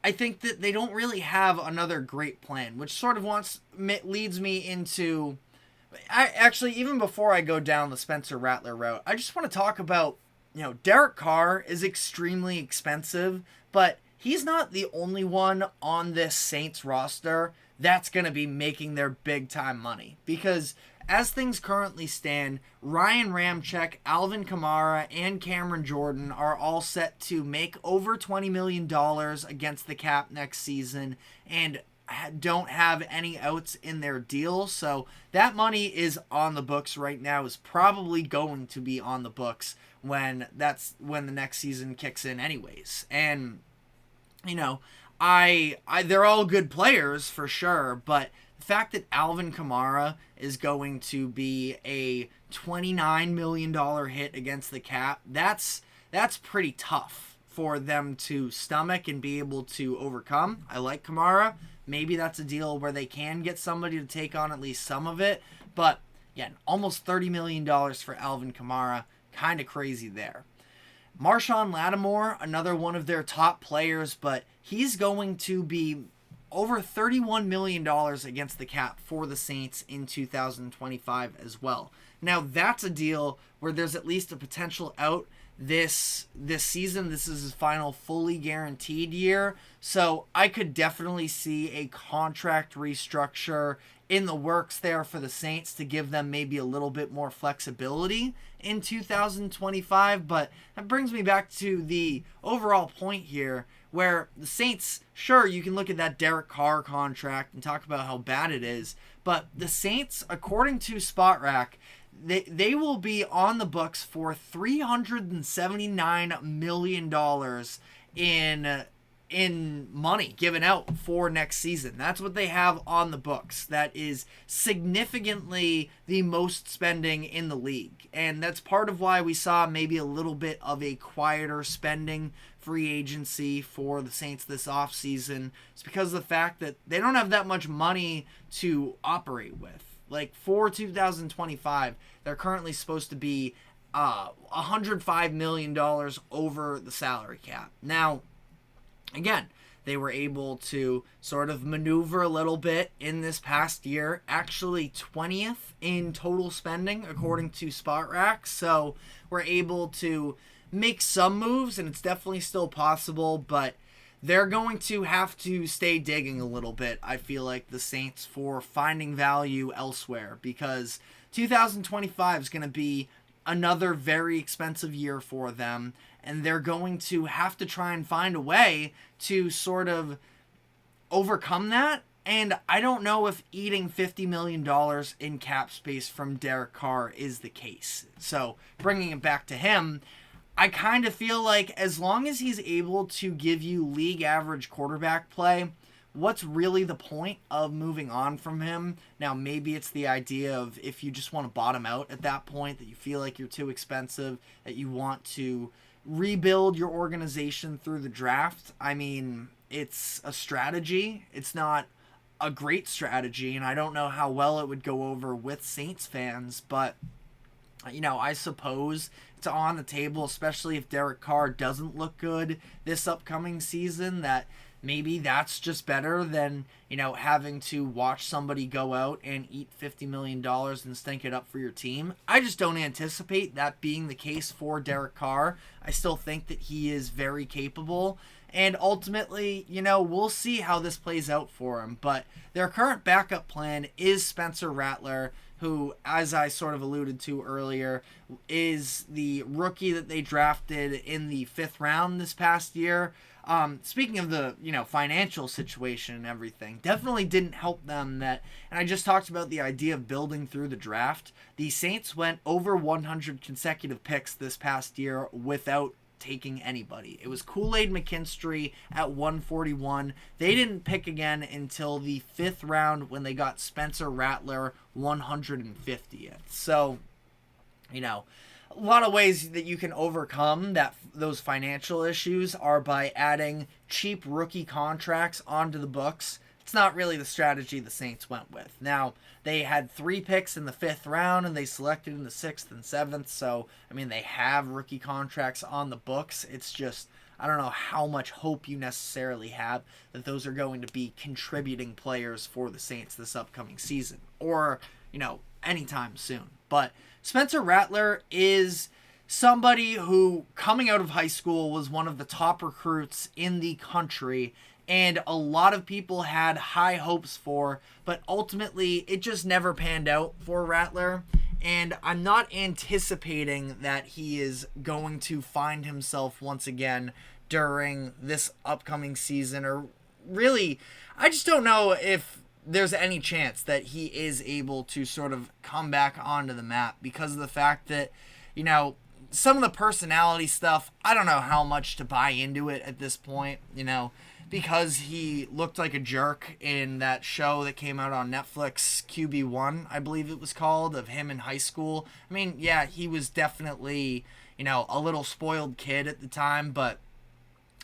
I think that they don't really have another great plan, which sort of leads me into... Actually, even before I go down the Spencer Rattler route, I just want to talk about, Derek Carr is extremely expensive, but he's not the only one on this Saints roster that's going to be making their big-time money. Because as things currently stand, Ryan Ramczyk, Alvin Kamara, and Cameron Jordan are all set to make over $20 million against the cap next season, and don't have any outs in their deal, so that money is on the books right now, is probably going to be on the books when the next season kicks in anyways. And they're all good players for sure, but the fact that Alvin Kamara is going to be a $29 million hit against the cap, that's pretty tough for them to stomach and be able to overcome. I like Kamara. Maybe that's a deal where they can get somebody to take on at least some of it. But, yeah, almost $30 million for Alvin Kamara. Kind of crazy there. Marshawn Lattimore, another one of their top players, but he's going to be over $31 million against the cap for the Saints in 2025 as well. Now, that's a deal where there's at least a potential out this season. This is his final fully guaranteed year, so I could definitely see a contract restructure in the works there for the Saints to give them maybe a little bit more flexibility in 2025. But that brings me back to the overall point here, where the Saints, sure, you can look at that Derek Carr contract and talk about how bad it is, but the Saints, according to SpotRack, they will be on the books for $379 million in money given out for next season. That's what they have on the books. That is significantly the most spending in the league. And that's part of why we saw maybe a little bit of a quieter spending free agency for the Saints this offseason. It's because of the fact that they don't have that much money to operate with. Like, for 2025, they're currently supposed to be $105 million over the salary cap. Now, again, they were able to sort of maneuver a little bit in this past year, actually 20th in total spending, according to SpotRack. So we're able to make some moves, and it's definitely still possible, but they're going to have to stay digging a little bit, I feel like, the Saints, for finding value elsewhere, because 2025 is going to be another very expensive year for them, and they're going to have to try and find a way to sort of overcome that. And I don't know if eating $50 million in cap space from Derek Carr is the case. So bringing it back to him, I kind of feel like as long as he's able to give you league average quarterback play, what's really the point of moving on from him? Now, maybe it's the idea of if you just want to bottom out at that point, that you feel like you're too expensive, that you want to rebuild your organization through the draft. I mean, it's a strategy. It's not a great strategy, and I don't know how well it would go over with Saints fans, but I suppose it's on the table, especially if Derek Carr doesn't look good this upcoming season, that maybe that's just better than, having to watch somebody go out and eat $50 million and stink it up for your team. I just don't anticipate that being the case for Derek Carr. I still think that he is very capable, and ultimately, we'll see how this plays out for him. But their current backup plan is Spencer Rattler, who, as I sort of alluded to earlier, is the rookie that they drafted in the 5th round this past year. Speaking of the, financial situation and everything, definitely didn't help them that, and I just talked about the idea of building through the draft. The Saints went over 100 consecutive picks this past year without taking anybody. It was Kool-Aid McKinstry at 141. They didn't pick again until the 5th round when they got Spencer Rattler 150th. So you know, a lot of ways that you can overcome those financial issues are by adding cheap rookie contracts onto the books. It's not really the strategy the Saints went with. Now, they had 3 picks in the 5th round, and they selected in the 6th and 7th, so, I mean, they have rookie contracts on the books. It's just, I don't know how much hope you necessarily have that those are going to be contributing players for the Saints this upcoming season, or, anytime soon. But Spencer Rattler is somebody who, coming out of high school, was one of the top recruits in the country, and a lot of people had high hopes for, but ultimately it just never panned out for Rattler. And I'm not anticipating that he is going to find himself once again during this upcoming season, or really, I just don't know if there's any chance that he is able to sort of come back onto the map, because of the fact that, some of the personality stuff, I don't know how much to buy into it at this point, because he looked like a jerk in that show that came out on Netflix, QB1, I believe it was called, of him in high school. I mean, yeah, he was definitely, a little spoiled kid at the time, but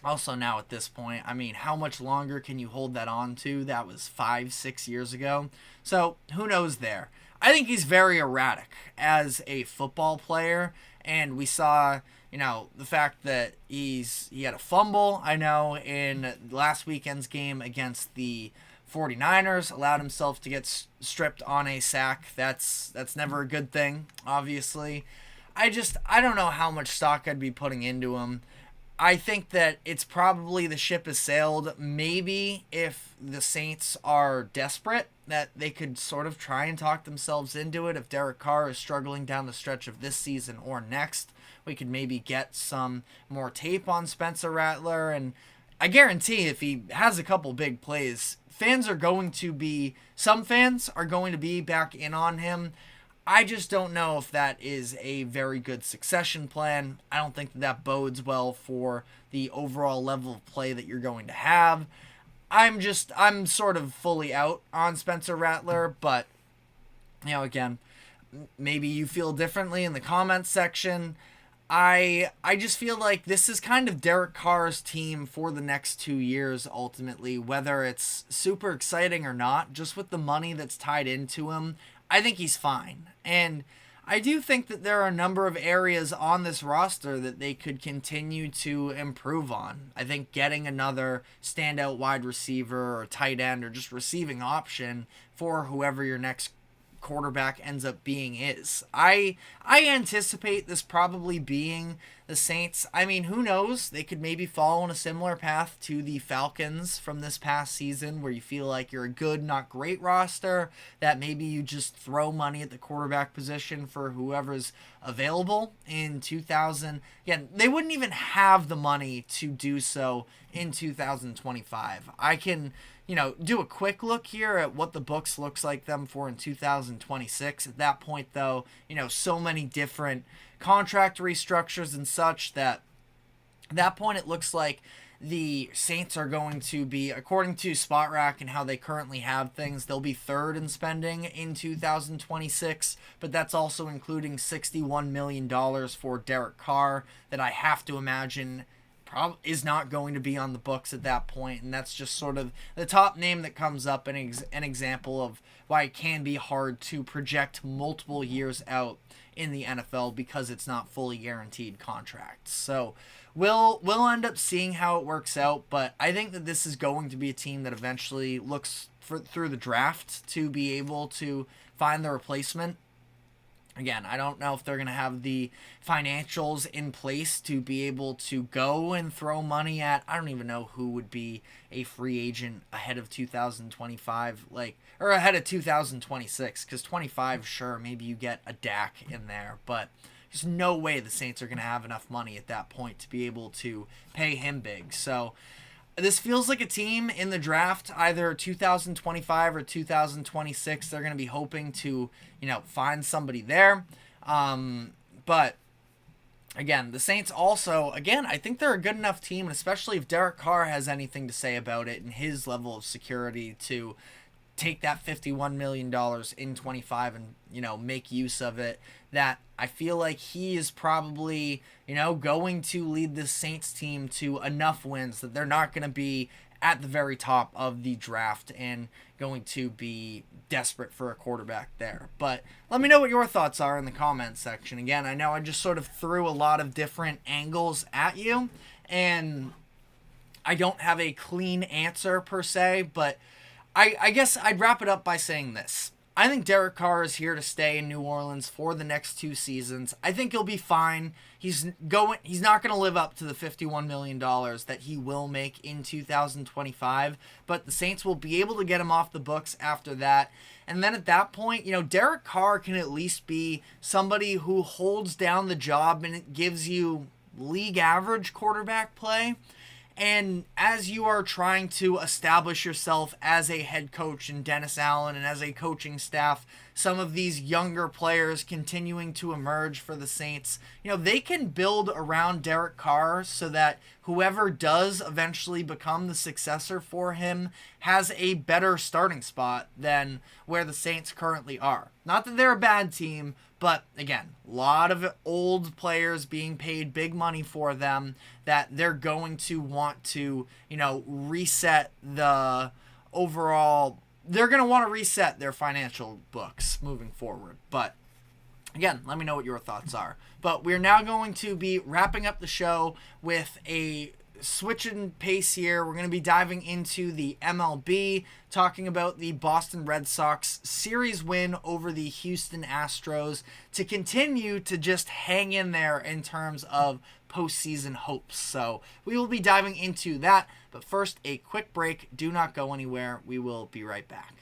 also now at this point, I mean, how much longer can you hold that on to? That was 5-6 years ago. So who knows there? I think he's very erratic as a football player, and we saw, the fact that he had a fumble, I know, in last weekend's game against the 49ers, allowed himself to get stripped on a sack. That's never a good thing, obviously. I don't know how much stock I'd be putting into him. I think that it's probably the ship has sailed. Maybe if the Saints are desperate, that they could sort of try and talk themselves into it. If Derek Carr is struggling down the stretch of this season or next, we could maybe get some more tape on Spencer Rattler. And I guarantee if he has a couple big plays, some fans are going to be back in on him. I just don't know if that is a very good succession plan. I don't think that bodes well for the overall level of play that you're going to have. I'm sort of fully out on Spencer Rattler, but, again, maybe you feel differently in the comments section. I just feel like this is kind of Derek Carr's team for the next 2 years, ultimately, whether it's super exciting or not, just with the money that's tied into him. I think he's fine. And I do think that there are a number of areas on this roster that they could continue to improve on. I think getting another standout wide receiver or tight end or just receiving option for whoever your next quarterback ends up being is. I anticipate this probably being the Saints. I mean, who knows? They could maybe follow in a similar path to the Falcons from this past season, where you feel like you're a good, not great roster, that maybe you just throw money at the quarterback position for whoever's available in 2000. Again, they wouldn't even have the money to do so in 2025. I can do a quick look here at what the books looks like them for in 2026. At that point, though, so many different contract restructures and such that at that point it looks like the Saints are going to be, according to Spot Rack and how they currently have things, they'll be third in spending in 2026, but that's also including $61 million for Derek Carr that I have to imagine is not going to be on the books at that point, and that's just sort of the top name that comes up, an example of why it can be hard to project multiple years out in the NFL because it's not fully guaranteed contracts. So we'll end up seeing how it works out, but I think that this is going to be a team that eventually looks through the draft to be able to find the replacement. Again, I don't know if they're going to have the financials in place to be able to go and throw money at. I don't even know who would be a free agent ahead of 2025, or ahead of 2026, because 25, sure, maybe you get a Dak in there, but there's no way the Saints are going to have enough money at that point to be able to pay him big. So this feels like a team in the draft, either 2025 or 2026. They're going to be hoping to, find somebody there. But again, the Saints also, I think they're a good enough team, and especially if Derek Carr has anything to say about it and his level of security to take that $51 million in 25 and, make use of it, that I feel like he is probably, going to lead the Saints team to enough wins that they're not going to be at the very top of the draft and going to be desperate for a quarterback there. But let me know what your thoughts are in the comments section. Again, I know I just sort of threw a lot of different angles at you, and I don't have a clean answer per se, but I guess I'd wrap it up by saying this. I think Derek Carr is here to stay in New Orleans for the next 2 seasons. I think he'll be fine. He's not going to live up to the $51 million that he will make in 2025, but the Saints will be able to get him off the books after that. And then at that point, Derek Carr can at least be somebody who holds down the job and it gives you league average quarterback play. And as you are trying to establish yourself as a head coach in Dennis Allen and as a coaching staff, some of these younger players continuing to emerge for the Saints, they can build around Derek Carr so that whoever does eventually become the successor for him has a better starting spot than where the Saints currently are. Not that they're a bad team, but again, a lot of old players being paid big money for them that they're going to want to, reset the overall. They're going to want to reset their financial books moving forward. But again, let me know what your thoughts are. But we're now going to be wrapping up the show with a switch in pace here. We're going to be diving into the MLB, talking about the Boston Red Sox series win over the Houston Astros to continue to just hang in there in terms of postseason hopes. So we will be diving into that. But first, a quick break. Do not go anywhere. We will be right back.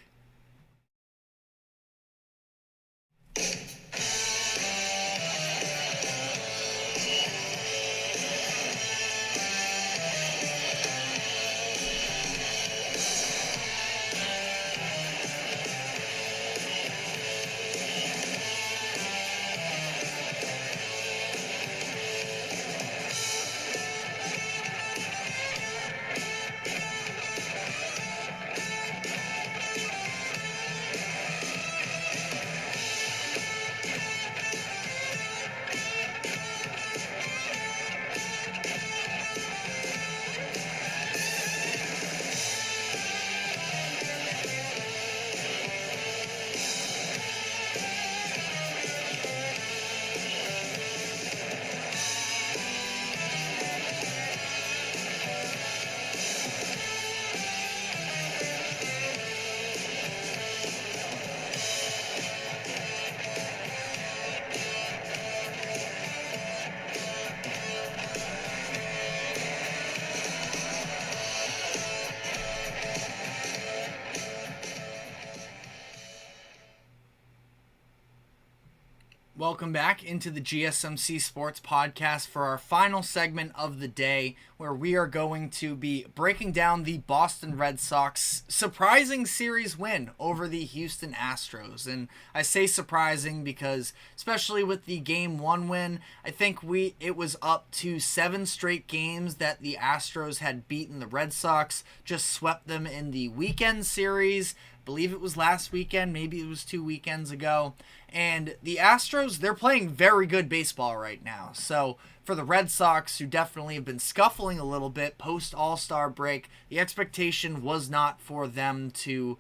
Welcome back into the GSMC Sports Podcast for our final segment of the day, where we are going to be breaking down the Boston Red Sox surprising series win over the Houston Astros. And I say surprising because, especially with the Game 1 win, I think it was up to 7 straight games that the Astros had beaten the Red Sox, just swept them in the weekend series. I believe it was last weekend, maybe it was 2 weekends ago. And the Astros, they're playing very good baseball right now. So for the Red Sox, who definitely have been scuffling a little bit post All-Star break, the expectation was not for them to,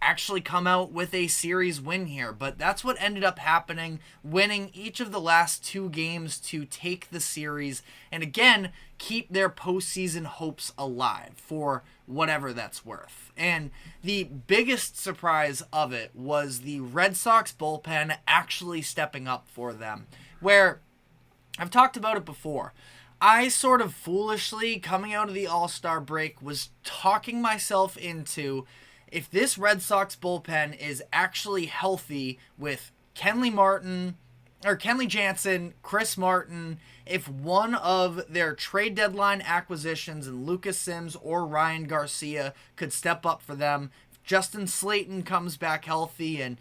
actually come out with a series win here. But that's what ended up happening, winning each of the last 2 games to take the series and again keep their postseason hopes alive for whatever that's worth. And the biggest surprise of it was the Red Sox bullpen actually stepping up for them, where I've talked about it before. I sort of foolishly, coming out of the All-Star break, was talking myself into, if this Red Sox bullpen is actually healthy with Kenley Jansen, Chris Martin, if one of their trade deadline acquisitions in Lucas Sims or Ryan Garcia could step up for them, if Justin Slayton comes back healthy, and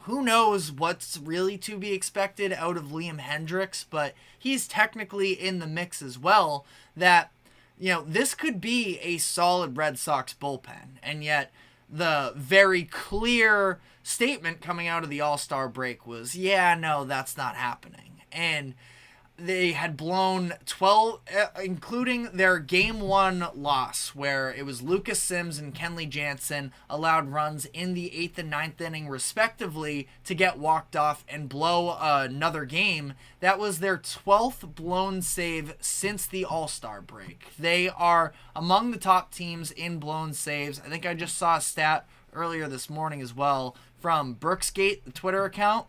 who knows what's really to be expected out of Liam Hendricks, but he's technically in the mix as well, that this could be a solid Red Sox bullpen. And yet the very clear statement coming out of the All-Star break was, yeah, no, that's not happening. And they had blown 12, including their game 1 loss, where it was Lucas Sims and Kenley Jansen allowed runs in the 8th and 9th inning, respectively, to get walked off and blow another game. That was their 12th blown save since the All-Star break. They are among the top teams in blown saves. I think I just saw a stat earlier this morning as well from Brooksgate, the Twitter account,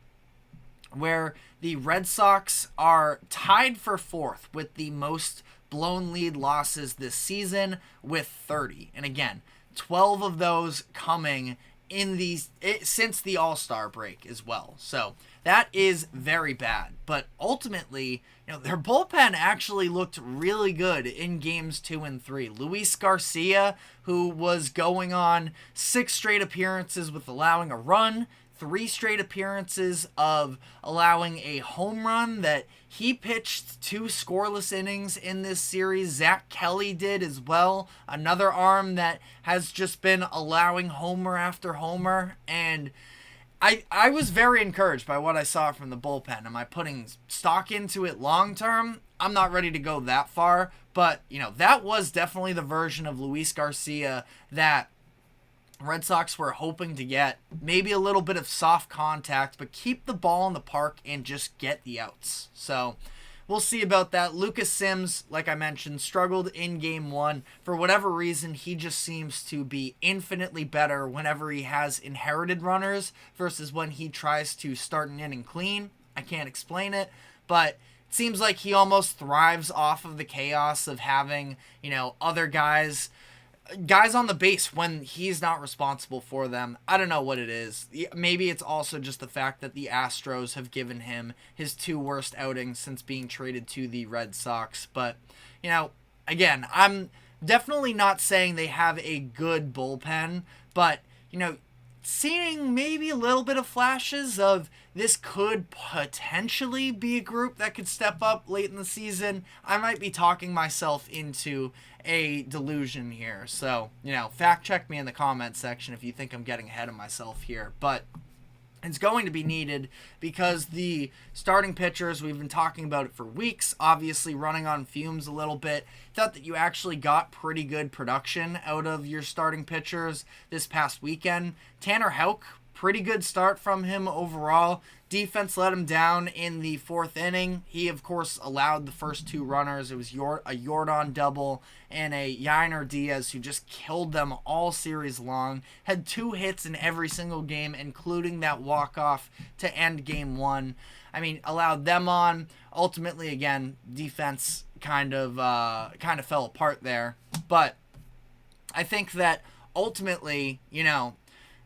where the Red Sox are tied for 4th with the most blown lead losses this season with 30. And again, 12 of those coming since the All-Star break as well. So that is very bad. But ultimately, their bullpen actually looked really good in games 2 and 3. Luis Garcia, who was going on 6 straight appearances with allowing a run, 3 straight appearances of allowing a home run, that he pitched 2 scoreless innings in this series. Zach Kelly did as well. Another arm that has just been allowing homer after homer. And I was very encouraged by what I saw from the bullpen. Am I putting stock into it long term? I'm not ready to go that far. But, that was definitely the version of Luis Garcia that Red Sox were hoping to get. Maybe a little bit of soft contact, but keep the ball in the park and just get the outs. So we'll see about that. Lucas Sims, like I mentioned, struggled in game 1. For whatever reason, he just seems to be infinitely better whenever he has inherited runners versus when he tries to start an inning clean. I can't explain it, but it seems like he almost thrives off of the chaos of having, other guys on the base when he's not responsible for them. I don't know what it is. Maybe it's also just the fact that the Astros have given him his 2 worst outings since being traded to the Red Sox. But, again, I'm definitely not saying they have a good bullpen, but, seeing maybe a little bit of flashes of this could potentially be a group that could step up late in the season. I might be talking myself into a delusion here. So, fact check me in the comments section if you think I'm getting ahead of myself here. But it's going to be needed because the starting pitchers, we've been talking about it for weeks, obviously running on fumes a little bit. Thought that you actually got pretty good production out of your starting pitchers this past weekend. Tanner Houck, pretty good start from him overall. Defense let him down in the 4th inning. He, of course, allowed the first 2 runners. It was a Yordan double and a Yainer Diaz who just killed them all series long. Had 2 hits in every single game, including that walk-off to end game 1. Allowed them on. Ultimately, again, defense kind of fell apart there. But I think that ultimately,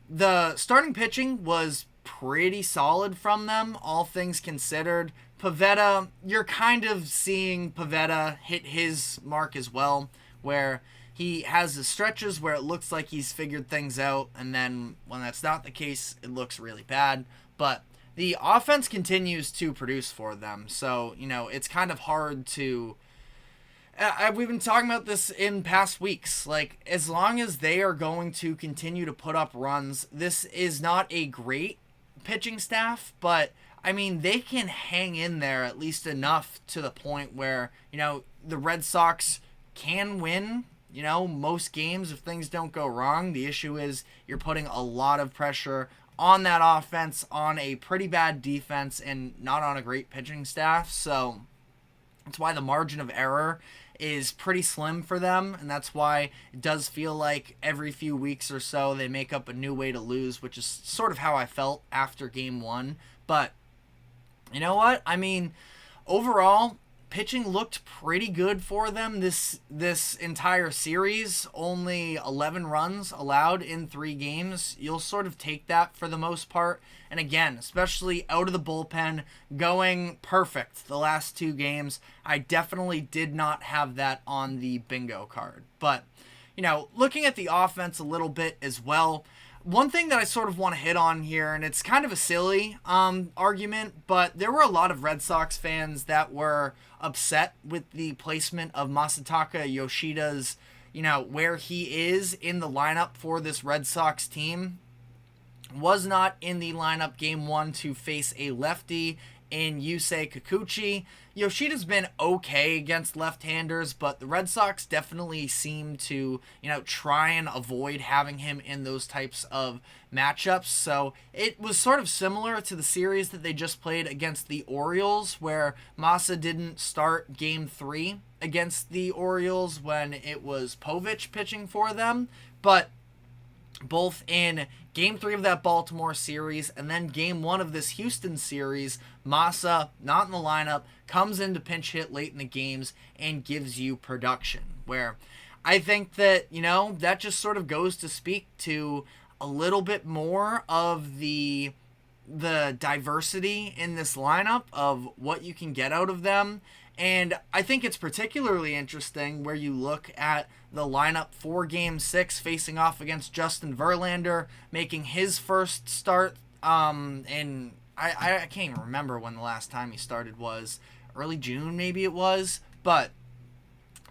the starting pitching was pretty solid from them, all things considered. Pivetta, you're kind of seeing Pivetta hit his mark as well, where he has the stretches where it looks like he's figured things out, and then when that's not the case, it looks really bad. But the offense continues to produce for them, so, it's kind of hard to... we've been talking about this in past weeks. As long as they are going to continue to put up runs, this is not a great pitching staff, but they can hang in there at least enough to the point where, the Red Sox can win, most games if things don't go wrong. The issue is you're putting a lot of pressure on that offense, on a pretty bad defense, and not on a great pitching staff. So that's why the margin of error is pretty slim for them, and that's why it does feel like every few weeks or so they make up a new way to lose, which is sort of how I felt after game 1. But you know what? Overall, pitching looked pretty good for them this entire series. Only 11 runs allowed in 3 games. You'll sort of take that for the most part. And again, especially out of the bullpen, going perfect the last 2 games. I definitely did not have that on the bingo card. But, looking at the offense a little bit as well, one thing that I sort of want to hit on here, and it's kind of a silly argument, but there were a lot of Red Sox fans that were upset with the placement of Masataka Yoshida's where he is in the lineup for this Red Sox team. Was not in the lineup game 1 to face a lefty in Yusei Kikuchi. Yoshida's been okay against left-handers, but the Red Sox definitely seem to, try and avoid having him in those types of matchups. So it was sort of similar to the series that they just played against the Orioles, where Masa didn't start game 3 against the Orioles when it was Povich pitching for them, but both in Game 3 of that Baltimore series and then Game 1 of this Houston series, Masa, not in the lineup, comes in to pinch hit late in the games and gives you production. Where I think that, that just sort of goes to speak to a little bit more of the diversity in this lineup of what you can get out of them. And I think it's particularly interesting where you look at the lineup for Game 6 facing off against Justin Verlander, making his first start. And I can't even remember when the last time he started was. Early June, maybe it was. But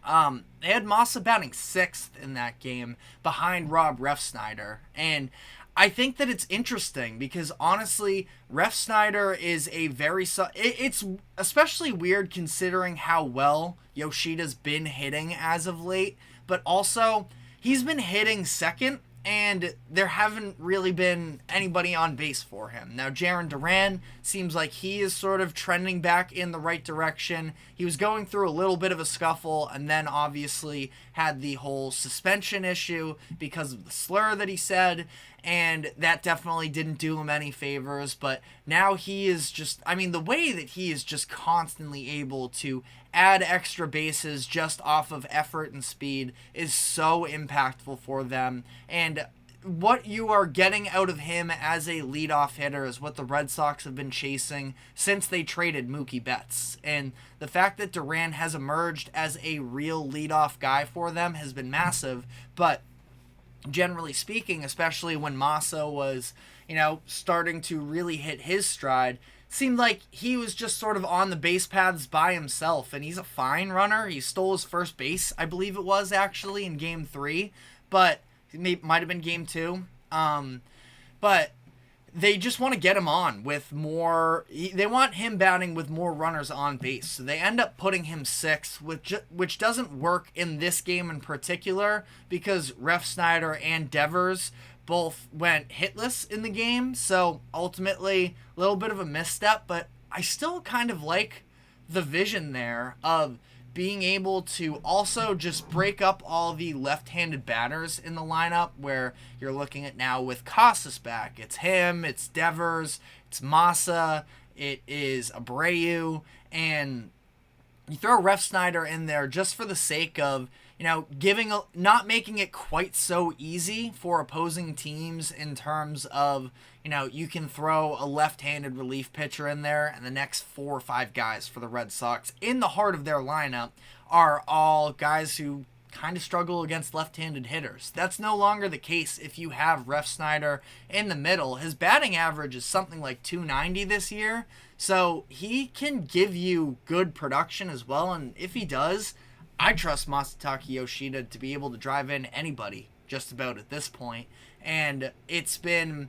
they had Masa batting 6th in that game behind Rob Refsnyder. And I think that it's interesting because honestly, Refsnyder is a very... It's especially weird considering how well Yoshida's been hitting as of late. But also, he's been hitting second, and there haven't really been anybody on base for him. Now, Jaron Duran seems like he is sort of trending back in the right direction. He was going through a little bit of a scuffle, and then obviously had the whole suspension issue because of the slur that he said, and that definitely didn't do him any favors. But now he is just, the way that he is just constantly able to add extra bases just off of effort and speed is so impactful for them. And what you are getting out of him as a leadoff hitter is what the Red Sox have been chasing since they traded Mookie Betts. And the fact that Duran has emerged as a real leadoff guy for them has been massive. But generally speaking, especially when Masa was, starting to really hit his stride, seemed like he was just sort of on the base paths by himself, and he's a fine runner. He stole his first base, I believe it was, actually, in Game 3, but it might have been Game 2. But they just want to get him on with more... They want him batting with more runners on base, so they end up putting him 6th, which doesn't work in this game in particular, because Refsnyder and Devers both went hitless in the game, so ultimately a little bit of a misstep, but I still kind of like the vision there of being able to also just break up all the left-handed batters in the lineup, where you're looking at now with Casas back. It's him, it's Devers, it's Masa, it is Abreu, and you throw Refsnyder in there just for the sake of, not making it quite so easy for opposing teams in terms of, you can throw a left-handed relief pitcher in there, and the next 4 or 5 guys for the Red Sox in the heart of their lineup are all guys who kind of struggle against left-handed hitters. That's no longer the case if you have Refsnyder in the middle. His batting average is something like .290 this year, so he can give you good production as well, and if he does, I trust Masataka Yoshida to be able to drive in anybody just about at this point. And it's been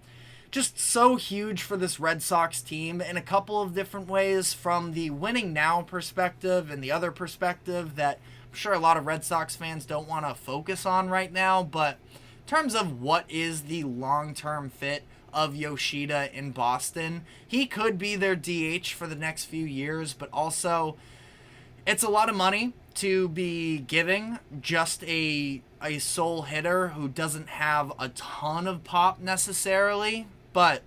just so huge for this Red Sox team in a couple of different ways, from the winning now perspective and the other perspective that I'm sure a lot of Red Sox fans don't want to focus on right now. But in terms of what is the long-term fit of Yoshida in Boston, he could be their DH for the next few years, but also it's a lot of money to be giving just a sole hitter who doesn't have a ton of pop necessarily, but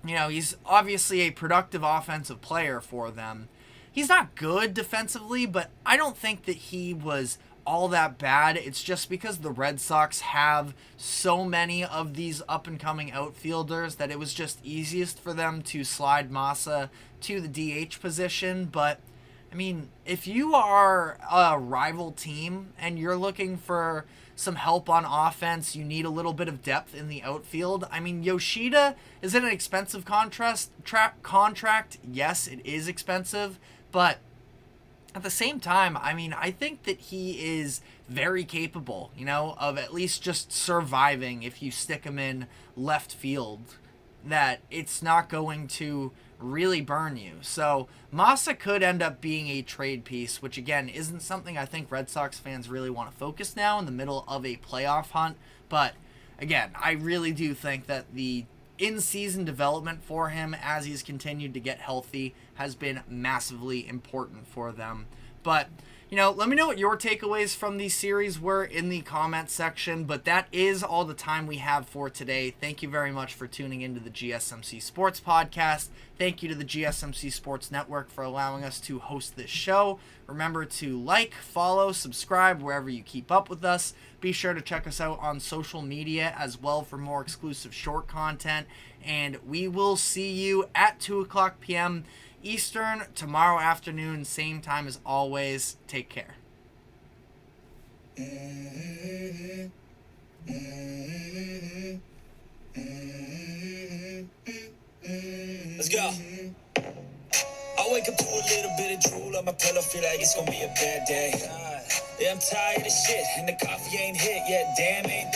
he's obviously a productive offensive player for them. He's not good defensively, but I don't think that he was all that bad. It's just because the Red Sox have so many of these up-and-coming outfielders that it was just easiest for them to slide Masa to the DH position. But if you are a rival team and you're looking for some help on offense, you need a little bit of depth in the outfield. Yoshida, is it an expensive contract? Yes, it is expensive, but at the same time, I think that he is very capable, of at least just surviving if you stick him in left field, that it's not going to really burn you. So Massa could end up being a trade piece, which again isn't something I think Red Sox fans really want to focus now in the middle of a playoff hunt. But again, I really do think that the in-season development for him as he's continued to get healthy has been massively important for them. But let me know what your takeaways from these series were in the comment section. But that is all the time we have for today. Thank you very much for tuning into the GSMC Sports Podcast. Thank you to the GSMC Sports Network for allowing us to host this show. Remember to like, follow, subscribe wherever you keep up with us. Be sure to check us out on social media as well for more exclusive short content. And we will see you at 2 o'clock p.m. Eastern tomorrow afternoon, same time as always. Take care. Let's go. I wake up to a little bit of drool on my pillow, feel like it's gonna be a bad day. Yeah, I'm tired of shit, and the coffee ain't hit yet, damn ain't